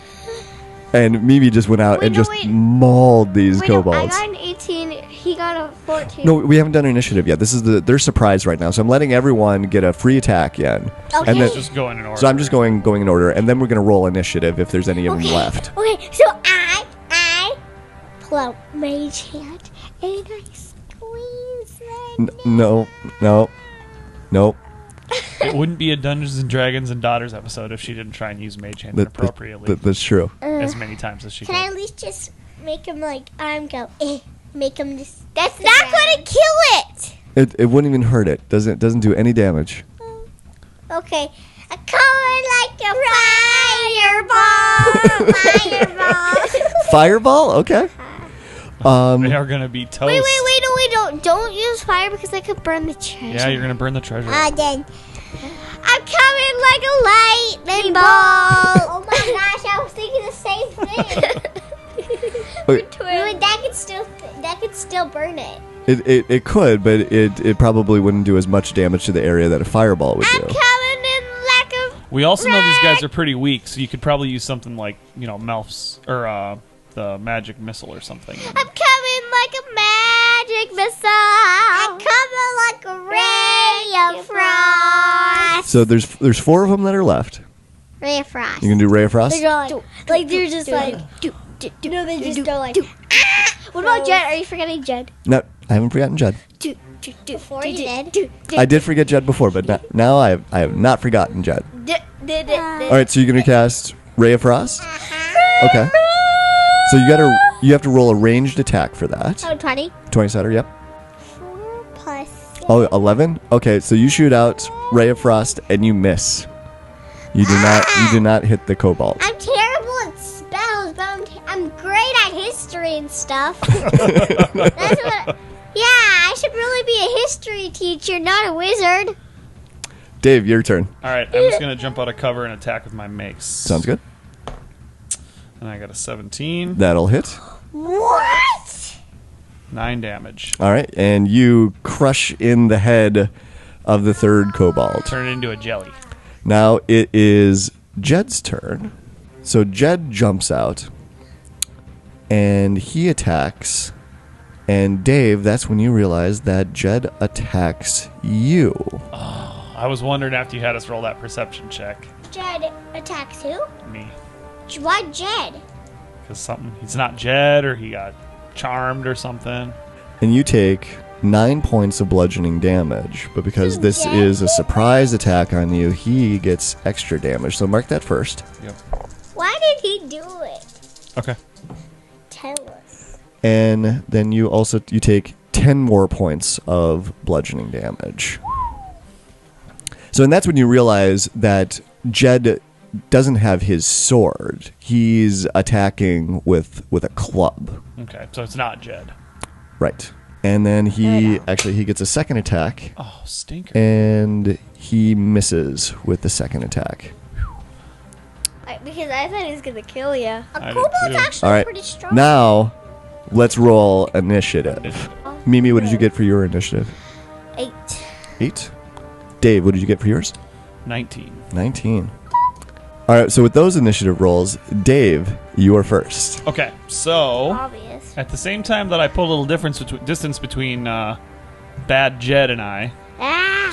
and Mimi just went out Wait, and no, just wait. mauled these wait, no, I kobolds. got an 18. He got a 14. No, we haven't done initiative yet. This is their surprise right now. So I'm letting everyone get a free attack in. Okay. And then, Just going in order. so I'm just going in order, and then we're gonna roll initiative if there's any of them left. Okay, so I pull out Mage Hand and I squeeze them. No. It wouldn't be a Dungeons and Dragons and Daughters episode if she didn't try and use Mage Hand inappropriately That's true. as many times as she Can I could. at least just make him like arm go? Make him just. That's not going to kill it. It wouldn't even hurt it. Doesn't do any damage. Okay, I'm coming like a fireball. Fireball? Okay. They are gonna be toast. Wait, no, don't use fire because I could burn the treasure. Yeah, you're gonna burn the treasure. Then. I'm coming like a lightning ball. Oh my gosh, I was thinking the same thing. Okay. Wait, that could still burn it. It could, but it probably wouldn't do as much damage to the area that a fireball would I'm do. coming in like a. We also know these guys are pretty weak, so you could probably use something like, Melf's or the magic missile or something. I'm coming like a magic missile. I'm coming like a ray of frost. So there's 4 of them that are left. Ray of frost. You can do Ray of Frost? Like they're just like. No, they just go like. What about Jed? Are you forgetting Jed? No, I haven't forgotten Jed. Before you did. I did forget Jed before, but now I have not forgotten Jed. All right, so you're gonna cast Ray of Frost. Okay. So you have to roll a ranged attack for that. Oh, 20. 20-sider, yep. 4 plus. Oh, 11? Okay, so you shoot out Ray of Frost and you miss. You do not hit the kobold. I'm terrible at spells, but I'm great at history and stuff. That's what. Yeah, I should really be a history teacher, not a wizard. Dave, your turn. All right, I'm just gonna jump out of cover and attack with my mace. Sounds good. And I got a 17, That'll hit. What? 9 damage. All right, and you crush in the head of the third kobold. Turn it into a jelly. Now it is Jed's turn. So Jed jumps out, and he attacks. And Dave, that's when you realize that Jed attacks you. I was wondering after you had us roll that perception check. Jed attacks who? Me. Why Jed? Because he's not Jed or he got charmed or something. And you take 9 points of bludgeoning damage. But because this is a surprise attack on you, he gets extra damage. So mark that first. Yep. Why did he do it? Okay. Tell us. And then you take 10 more points of bludgeoning damage. So, and that's when you realize that Jed doesn't have his sword. He's attacking with a club. Okay, so it's not Jed. Right. And then he gets a second attack, Oh, stinker. and he misses with the second attack. Because I thought he was going to kill you. A I did kobold's too. actually All right. pretty strong. Now, let's roll initiative. Mimi, what did you get for your initiative? 8. 8. Dave, what did you get for yours? 19. 19. All right, so with those initiative rolls, Dave, you are first. Okay, so Obvious. at the same time that I put a little distance between Bad Jed and I,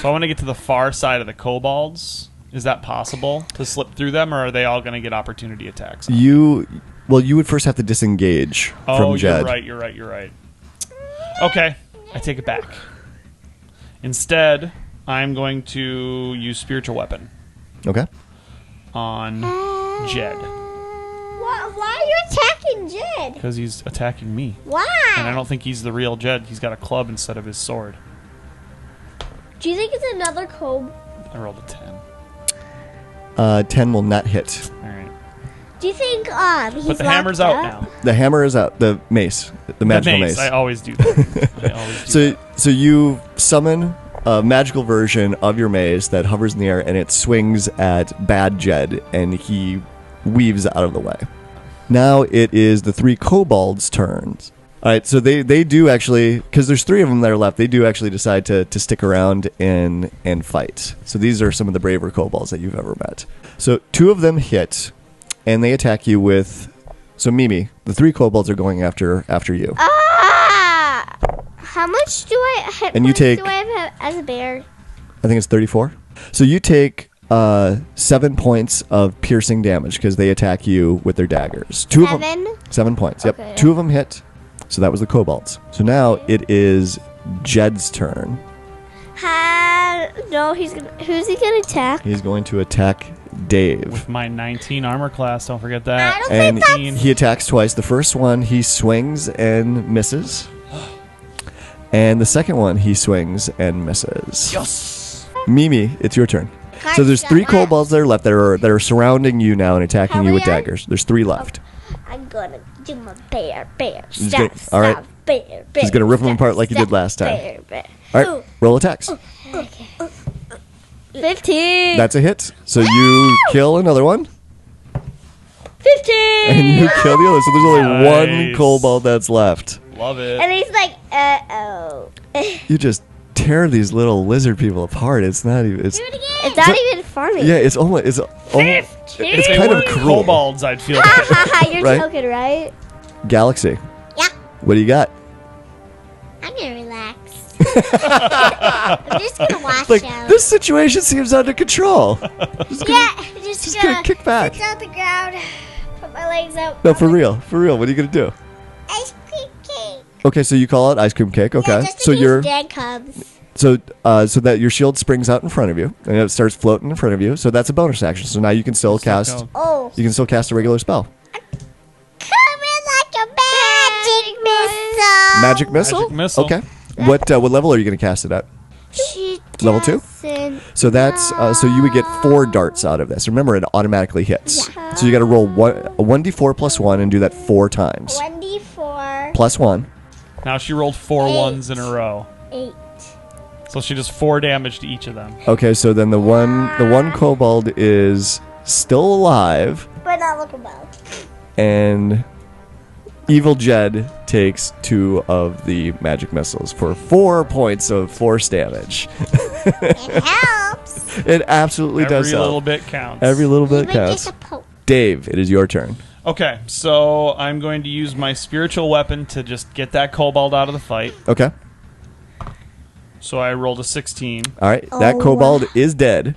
so I want to get to the far side of the Kobolds. Is that possible to slip through them, or are they all going to get opportunity attacks? You would first have to disengage from Jed. You're right. Okay, I take it back. Instead, I'm going to use Spiritual Weapon Okay. on Jed, Why are you attacking Jed? because he's attacking me. Why? And I don't think he's the real Jed. He's got a club instead of his sword. Do you think it's another Kobold? I rolled a 10. 10 will not hit. All right. Do you think he's But the hammer's locked out up? now. The hammer is out. The mace. The magical mace. I always do that. So you summon a magical version of your mace that hovers in the air, and it swings at Bad Jed, and he weaves out of the way. Now it is the 3 kobolds' turns. All right, so they do actually, because there's 3 of them that are left, they do actually decide to stick around and fight. So these are some of the braver kobolds that you've ever met. So 2 of them hit, and they attack you with... So Mimi, the 3 kobolds are going after you. Ah! How much do I hit And you points take- do I have as a bear? I think it's 34. So you take 7 points of piercing damage because they attack you with their daggers. 2 of them, 7? 7 points. Yep. Okay. 2 of them hit. So that was the kobolds. So now it is Jed's turn. No, who's he gonna attack? He's going to attack Dave. With my 19 armor class, don't forget I that. don't And think that's... he attacks twice. The first one, he swings and misses. And the second one, he swings and misses. Yes. Mimi, it's your turn. So there's 3 kobolds that are left that are surrounding you now and attacking How you with many are- daggers. There's 3 left. I'm gonna do my bear, He's stop, gonna- all right. stop, bear, bear. He's gonna rip them stop, apart like he did stop, last time. Bear, bear. All right, roll attacks. 15. That's a hit. So you kill another one, 15. and you kill the other. So there's only one Nice. kobold that's left. Love it. And he's like, uh-oh. You just tear these little lizard people apart. It's not even. It's, Do it again. It's not even funny. yeah, it's almost. It's If they kind of weren't cruel. kobolds, I'd feel bad. Haha, you're Right? joking, right? Galaxy. Yeah. What do you got? I'm gonna relax. I'm just gonna watch Like out. this situation seems under control. Yeah, just gonna kick back. sit on the ground, put my legs out. No, for real. For real. What are you gonna do? Ice cream cake. Okay, so you call out ice cream cake. Okay, Yeah, just in so case you're Dad comes. so that your shield springs out in front of you and it starts floating in front of you. So that's a bonus action. So now you can still cast. go. Oh, You can still cast a regular spell. come in like a magic missile. Magic missile. Magic missile. Okay. What level are you going to cast it at? She Level 2? doesn't So that's so you would get 4 darts out of this. Remember, it automatically hits. Yeah. So you got to roll a 1d4 plus 1 and do that 4 times. 1d4. Plus 1. Now she rolled 4 8. ones in a row. 8. So she does 4 damage to each of them. Okay, so then the one kobold is still alive, But not looking well. and Evil Jed takes 2 of the magic missiles for 4 points of force damage. It helps. It absolutely does Every help. little bit counts. Every little bit Even counts. just a poke. Dave, it is your turn. Okay, so I'm going to use my spiritual weapon to just get that kobold out of the fight. Okay. So I rolled a 16. All right. That Oh. kobold is dead.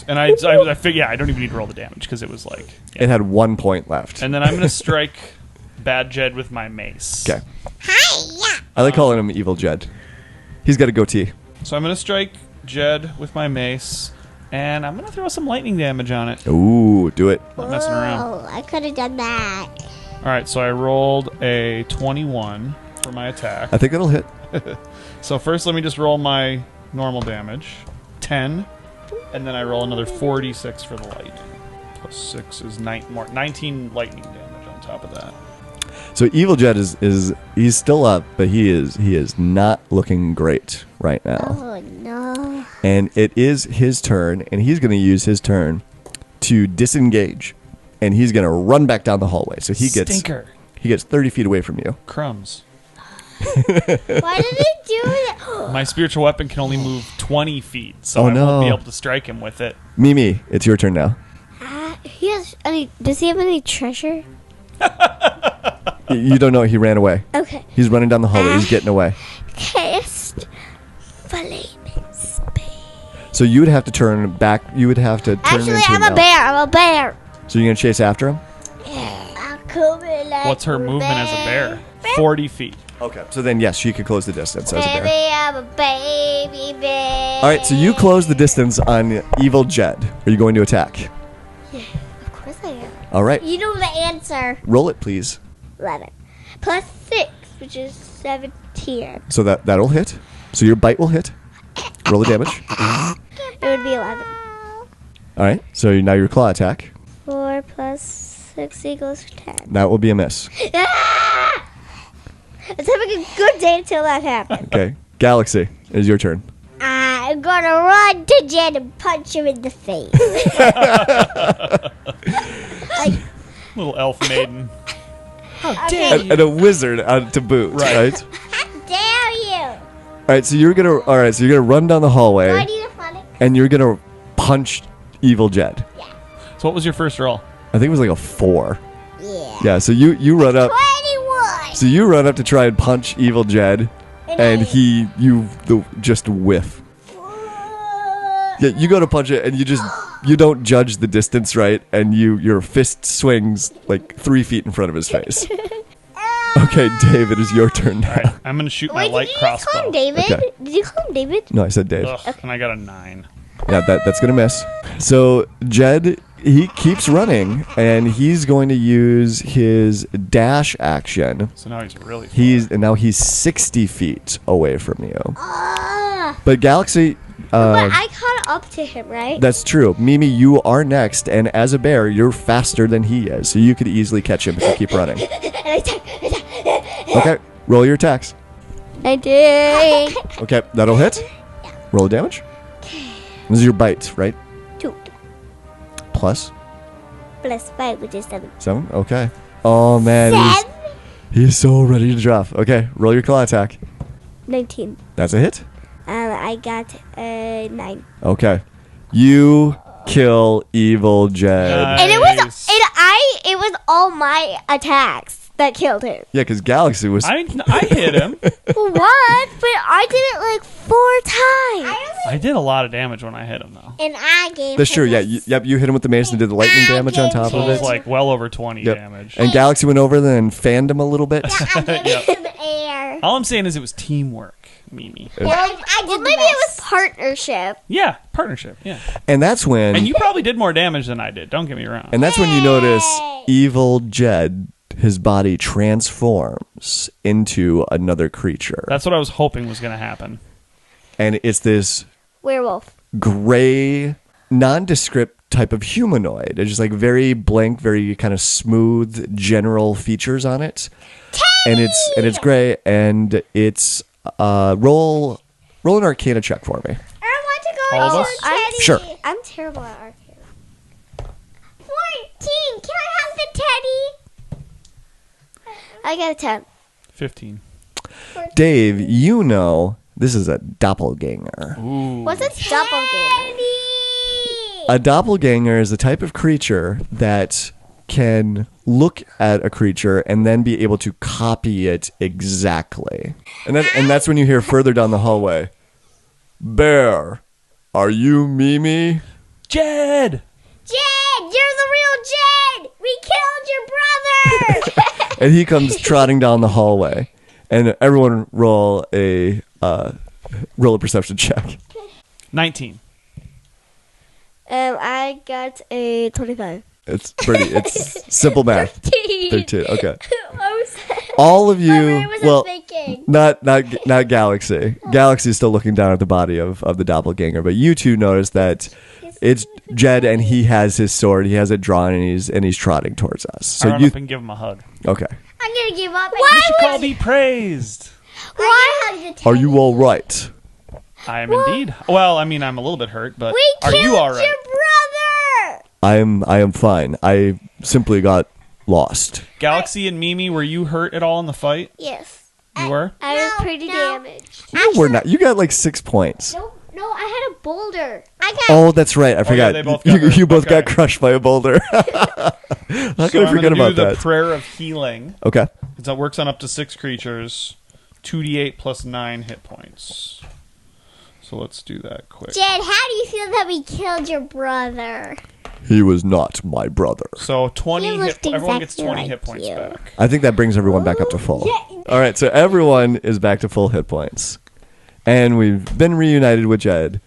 And I figure, yeah, I don't even need to roll the damage because it was like. Yeah. It had 1 point left. And then I'm going to strike Bad Jed with my mace. Okay. Hi, yeah. I like calling him Evil Jed. He's got a goatee. So I'm going to strike Jed with my mace, and I'm going to throw some lightning damage on it. Ooh, do it. Not messing around. Oh, I could have done that. All right, so I rolled a 21 for my attack. I think it'll hit. So first, let me just roll my normal damage. 10. And then I roll another 46 for the lightning. Plus 6 is 19 lightning damage on top of that. So Evil Jed is he's still up, but he is not looking great right now. Oh, no. And it is his turn, and he's going to use his turn to disengage, and he's going to run back down the hallway. So he gets 30 feet away from you. Crumbs. Why did he do that? My spiritual weapon can only move 20 feet, so Oh, I no. won't be able to strike him with it. Mimi, it's your turn now. Does he have any treasure? You don't know. He ran away. Okay. He's running down the hallway. He's getting away. Cast Flaming Speed. So you would have to turn back. You would have to turn Actually, into I'm an a bear. I'm a bear. So you're going to chase after him? I'm coming like What's her movement as a bear? 40 feet. Okay. So then, yes, she could close the distance as a bear. Baby, I'm a baby bear. All right, so you close the distance on Evil Jed. Are you going to attack? Of course I am. All right. You know the answer. Roll it, please. 11. Plus 6, which is 17. So that'll hit. So your bite will hit. Roll the damage. It would be 11. All right. So now your claw attack. 4 plus 6 equals 10. That will be a miss. Ah! It's having a good day until that happens. Okay. Galaxy, it is your turn. I'm gonna run to Jen and punch him in the face. Little elf maiden. And a wizard to boot, right? How dare you? All right. So you're gonna run down the Do I hallway, need a funny? and you're gonna punch Evil Jed. So what was your first roll? I think it was like a 4. Yeah. Yeah. So you run up. 21. So you run up to try and punch Evil Jed, and you just whiff. Yeah, you go to punch it, and you don't judge the distance, right? And your fist swings like 3 feet in front of his face. Okay, Dave, it is your turn now. All right, I'm going to shoot my Wait, light did you just call him crossbow. David? Okay. Did you call him David? No, I said Dave. Ugh, and I got a 9. Yeah, that's gonna miss. So Jed, he keeps running, and he's going to use his dash action. So now he's really far. Now he's 60 feet away from you. Ah. But Galaxy, But I caught up to him, right? that's true. Mimi, you are next, and as a bear, you're faster than he is, so you could easily catch him if you keep running. And I attack. Okay, roll your attacks. 19. Okay, that'll hit. Roll damage. This is your bite, right? 2 Plus plus 5, which is 7. 7. Okay. Oh man, he's so ready to drop. Okay, roll your claw attack. 19. That's a hit. I got 9. Okay, you kill Evil Jed. Nice. And it was all my attacks that killed him. Yeah, because Galaxy was. I hit him. What? But I did it like 4 times. I did a lot of damage when I hit him, though. And I gave That's true. him Yeah. a Yep. You hit him with the mace and did the lightning damage on top So of it was it. like well over 20 Yep. damage. And Galaxy went over there and fanned him a little bit. I gave Yep. him air. All I'm saying is it was teamwork, Mimi. I did Maybe it was partnership. Yeah, partnership. Yeah. And that's when. And you probably did more damage than I did. Don't get me wrong. And that's when you notice Yay! Evil Jed, his body transforms into another creature. That's what I was hoping was going to happen. And it's this Werewolf. gray, nondescript type of humanoid. It's just like very blank, very kind of smooth general features on it. And it's gray, and it's roll an Arcana check for me. I want to go All of to us? Teddy. Sure. I'm terrible at Arcana. 14. Can I have the Teddy? I got a 10. 15. Dave, you know this is a doppelganger. Ooh. What's a doppelganger? Teddy! A doppelganger is a type of creature that can look at a creature and then be able to copy it exactly. And that's when you hear further down the hallway, "Bear, are you Mimi?" Jed! Jed, you're the real Jed! We killed your brother! And he comes trotting down the hallway. And everyone roll a Roll a perception check. 19. I got a 25. It's simple math. 13. Okay. I was All of My you, brain wasn't well, thinking. not Galaxy. Galaxy's still looking down at the body of the doppelganger, but you two notice that it's Jed, and he has his sword. He has it drawn, and he's trotting towards us. I So run you up and give him a hug. okay? I'm gonna give up. You should call me praised. Why? Are you all right? I am indeed. Well, I mean, I'm a little bit hurt, but We are killed you all right? your brother. I am fine. I simply got lost. Galaxy and Mimi, were you hurt at all in the fight? Yes. You were? I was No, pretty no. damaged. You were not. You got like 6 points. No, I had a boulder. I got. Oh, that's right. I forgot. they both got hurt. you both got Okay. crushed by a boulder. How can I So I'm forget gonna about do the that? prayer of healing. Okay. That works on up to 6 creatures, 2d8 plus 9 hit points. So let's do that quick. Jed, how do you feel that we killed your brother? He was not my brother. So 20 He looked everyone gets exactly 20 like hit points you. back. I think that brings everyone back up to full. All right, so everyone is back to full hit points. And we've been reunited with Jed.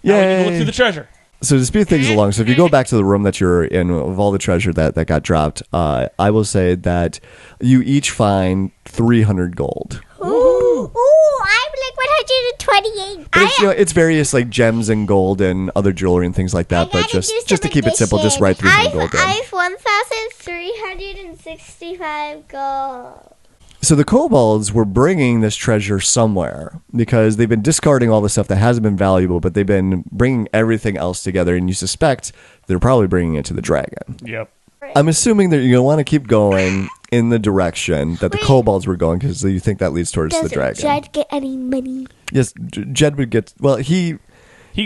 Now we need to look Yay! through the treasure. So to speed things along, so if you go back to the room that you're in of all the treasure that got dropped, I will say that you each find 300 gold. Ooh, I'm like 128. But it's, it's various like gems and gold and other jewelry and things like that. I But gotta do just to keep it simple, just write 300 gold down. I've 1,365 gold. So the kobolds were bringing this treasure somewhere because they've been discarding all the stuff that hasn't been valuable, but they've been bringing everything else together, and you suspect they're probably bringing it to the dragon. Yep. I'm assuming that you're going to want to keep going in the direction that the kobolds were going because you think that leads towards the dragon. Jed get any money? Yes, Jed would get, well, he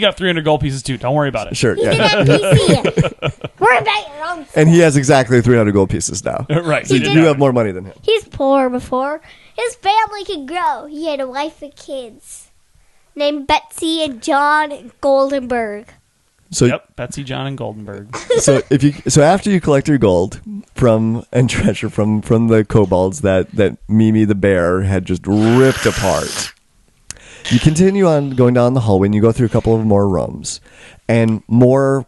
got 300 gold pieces too. Don't worry about it. sure, yeah. Worry about your own. And he has exactly 300 gold pieces now. Right. So you have more money than him. He's poor before. His family could grow. He had a wife and kids named Betsy and John Goldenberg. So Yep. Betsy, John, and Goldenberg. so after you collect your gold and treasure from the kobolds that Mimi the bear had just ripped apart, you continue on going down the hallway and you go through a couple of more rooms, and more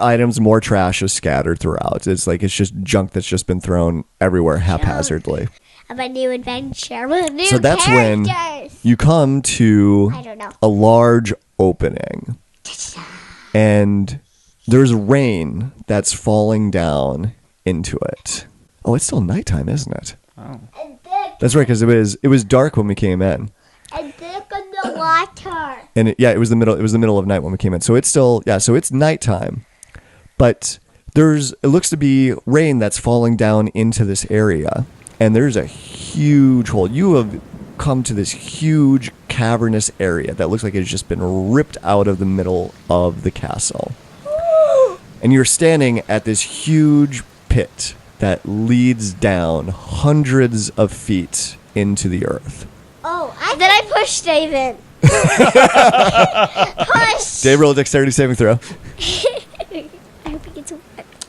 items, more trash is scattered throughout. It's just junk that's just been thrown everywhere haphazardly. Of a new adventure with new So that's when characters. you come to I don't know. a large opening, and there's rain that's falling down into it. Oh, it's still nighttime, isn't it? Oh. That's right, because it was dark when we came in, And look on the water. and it was the middle of night when we came in. So it's still so it's nighttime, but it looks to be rain that's falling down into this area, and there's a huge hole. You have come to this huge cavernous area that looks like it's just been ripped out of the middle of the castle. And you're standing at this huge pit that leads down hundreds of feet into the earth. Oh, Then I pushed David. push. Dave, roll a dexterity saving throw. I hope he gets a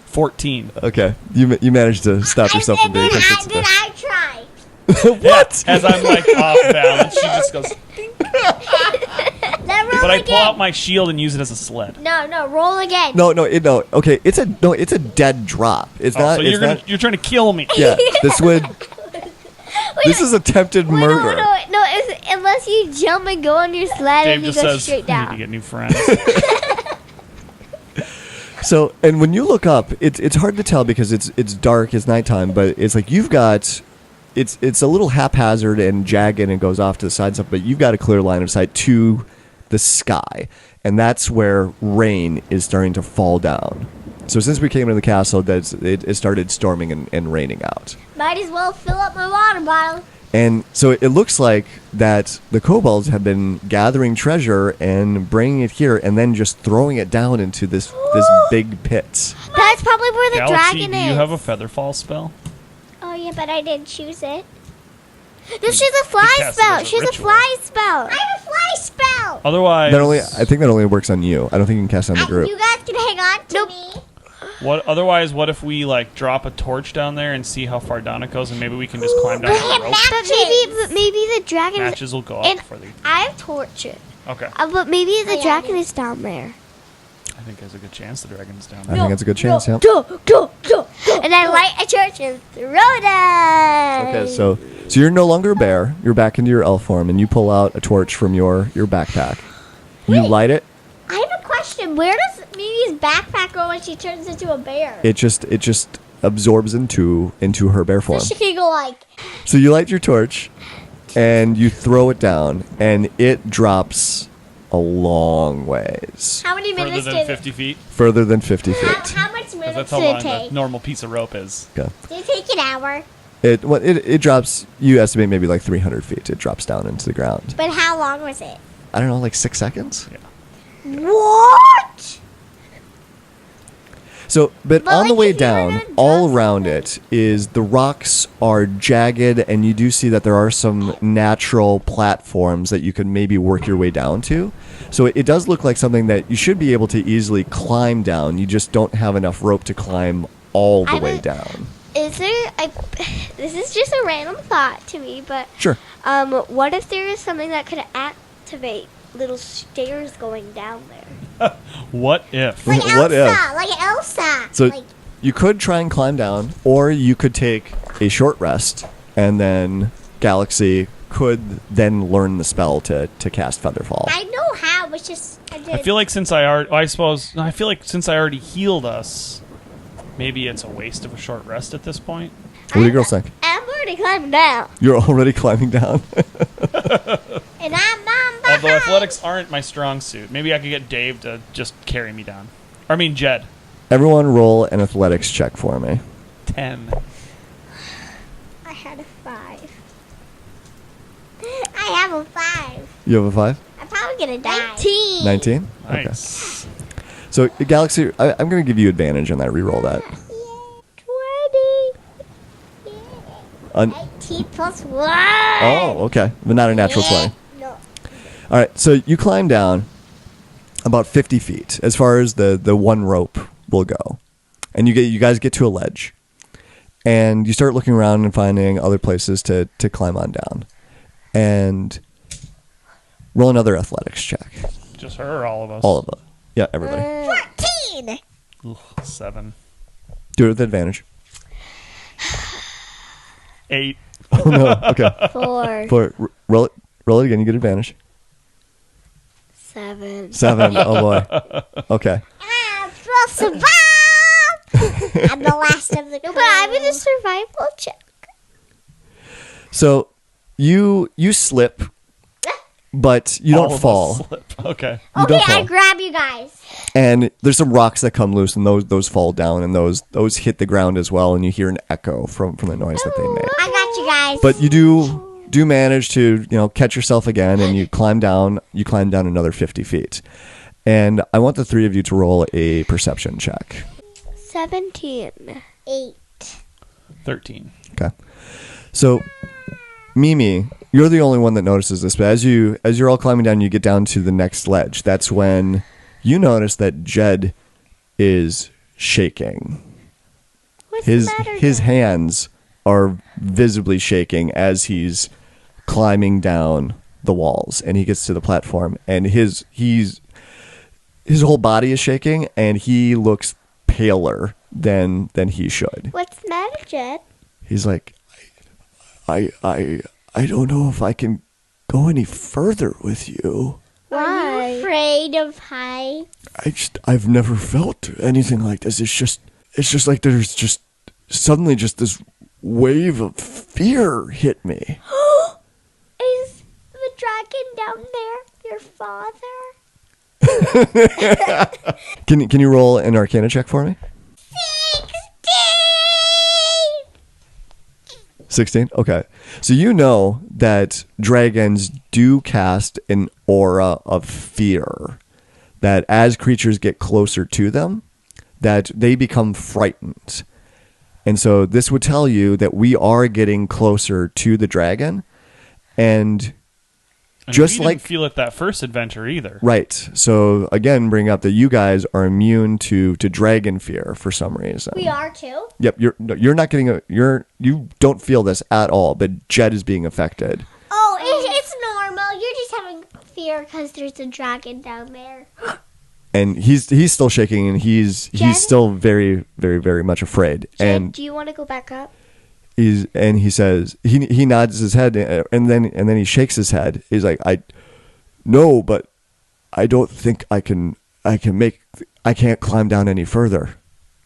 14. Okay, you managed to stop yourself from being pushed into I try. What? As I'm like off balance, she just goes. Then roll But I again. pull out my shield and use it as a sled. No, roll again. No. Okay, it's a dead drop. It's Oh, not. so it's you're trying to kill me. Yeah, this is attempted murder. No, unless you jump and go on your sled Dave and you just go says, straight "I need to down. get new friends." So, and when you look up, it's hard to tell because it's dark, it's nighttime, but it's like you've got, it's a little haphazard and jagged and it goes off to the side stuff, but you've got a clear line of sight to the sky, and that's where rain is starting to fall down. So since we came into the castle, it started storming and raining out. Might as well fill up my water bottle. And so it looks like that the kobolds have been gathering treasure and bringing it here and then just throwing it down into this big pit. That's probably where the Galaxy, dragon do is. you have a feather fall spell? Oh yeah, but I didn't choose it. No, she's a fly cast it spell. as a She's a ritual. fly spell. I have a fly spell. Otherwise, I think that only works on you. I don't think you can cast it on the group. You guys can hang on to me. Otherwise, what if we like drop a torch down there and see how far down it goes, and maybe we can just climb down the rope? But maybe the dragon. Matches will go up before they. I have torches. Okay. But maybe the dragon is down there. I think there's a good chance the dragon's down I there. think that's a good chance. Yeah. Go. And I light a torch and throw it. Okay, so you're no longer a bear. You're back into your elf form, and you pull out a torch from your backpack. You light it. I have a question. Where does Mimi's backpack go when she turns into a bear? It just absorbs into her bear form. So she can go like. So you light your torch, and you throw it down, and it drops a long ways. How many Further minutes than did 50 feet? Further than 50 feet. How much 'Cause minutes that's how did it long take? the normal piece of rope is. Okay. Did it take an hour? It drops, you estimate maybe like 300 feet. It drops down into the ground. But how long was it? I don't know, like 6 seconds? Yeah. What? So, but But, on the like, way if you're down, gonna all drop around it is the rocks are jagged, and you do see that there are some natural platforms that you could maybe work your way down to. So it does look like something that you should be able to easily climb down. You just don't have enough rope to climb all the way down. Is there? This is just a random thought to me, but Sure. what if there is something that could activate little stairs going down there? What if? Like What Elsa. if? Like Elsa. So like, you could try and climb down, or you could take a short rest, and then Galaxy could then learn the spell to cast Featherfall. I know how, but just I feel like since I already healed us, maybe it's a waste of a short rest at this point. What do you girls think? I'm already climbing down. You're already climbing down. And I'm on Although behind. athletics aren't my strong suit. Maybe I could get Dave to just carry me down. I mean, Jed. Everyone roll an athletics check for me. 10. I had a 5. I have a 5. You have a 5? I'm probably gonna die. 19. 19? Nice. Okay. So, Galaxy, I'm going to give you advantage on that. Reroll that. 20. Un- 18 plus 1. oh, okay. But not a natural 20. No. All right, so you climb down about 50 feet as far as the one rope will go. And you guys get to a ledge. And you start looking around and finding other places to climb on down. And roll another athletics check. Just her or all of us? All of them. Yeah, everybody. 14. Ugh, 7. Do it with advantage. 8. Oh, no. Okay. 4. Roll it again. You get advantage. 7. 7. Oh, boy. Okay. I'm supposed to survive. I'm the last of the No, but I'm in a survival check. So you slip, but you All don't of fall. us slip. Okay. You Okay, don't fall. I grab you guys. And there's some rocks that come loose, and those fall down, and those hit the ground as well, and you hear an echo from the noise that they made. I got you guys. But you do manage to catch yourself again, and you climb down. You climb down another 50 feet, and I want the three of you to roll a perception check. 17. 8. 13. Okay. So, Mimi, you're the only one that notices this, but as you're all climbing down, you get down to the next ledge. That's when you notice that Jed is shaking. What's His the matter? his hands are visibly shaking as he's climbing down the walls, and he gets to the platform, and his whole body is shaking, and he looks paler than he should. What's the matter, Jed? He's like, I don't know if I can go any further with you. Why? Afraid of heights? I've never felt anything like this. It's just like there's just suddenly just this wave of fear hit me. Is the dragon down there your father? Can you roll an Arcana check for me? 16? Okay. So you know that dragons do cast an aura of fear, that as creatures get closer to them, that they become frightened. And so this would tell you that we are getting closer to the dragon, and And just we like didn't feel it that first adventure either. right. So again, bring up that you guys are immune to dragon fear for some reason. We are too. Yep, you're not getting you don't feel this at all, but Jed is being affected. Oh, it's normal. You're just having fear because there's a dragon down there. And he's still shaking, and he's still very, very, very much afraid. And do you want to go back up? he says he nods his head, and then he shakes his head. He's like, no, but I don't think I can't climb down any further.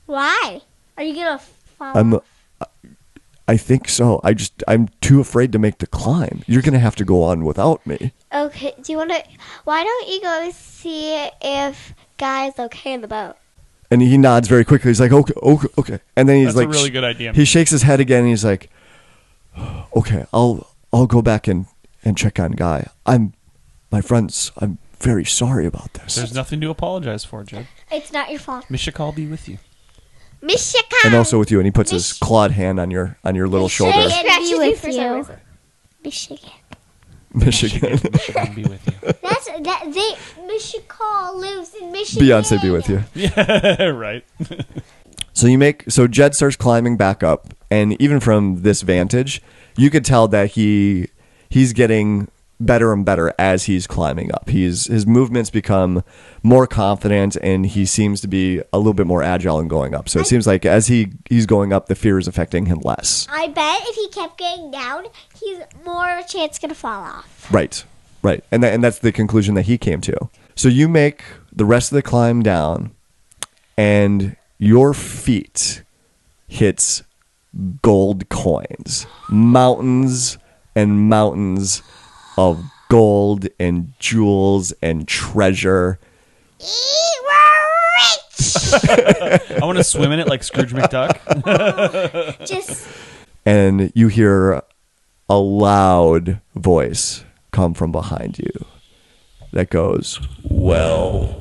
Why? Are you gonna fall? I think so. I'm too afraid to make the climb. You're gonna have to go on without me. Okay. Do you want to? Why don't you go see if Guy's okay in the boat? And he nods very quickly. He's like, okay. And then he's That's like, a really good idea. He shakes his head again. And he's like, okay, I'll go back and check on Guy. My friends, I'm very sorry about this. There's nothing to apologize for, Jed. It's not your fault. Mishakal be with you. Mishakal. And also with you. And he puts his clawed hand on your little shoulder. It scratches Be me with for some you. reason. Michigan. Michigan. Mishakal be with you. Mishakal lives in Michigan. Beyonce be with you. Yeah, right. So Jed starts climbing back up, and even from this vantage, you could tell that he's getting better and better as he's climbing up. His movements become more confident, and he seems to be a little bit more agile in going up. So it seems like as he's going up, the fear is affecting him less. I bet if he kept getting down, he's more chance gonna fall off. Right. And that's the conclusion that he came to. So you make the rest of the climb down, and your feet hits gold coins. Mountains and mountains of gold and jewels and treasure. We're rich. I want to swim in it like Scrooge McDuck. Just And you hear a loud voice come from behind you that goes, well.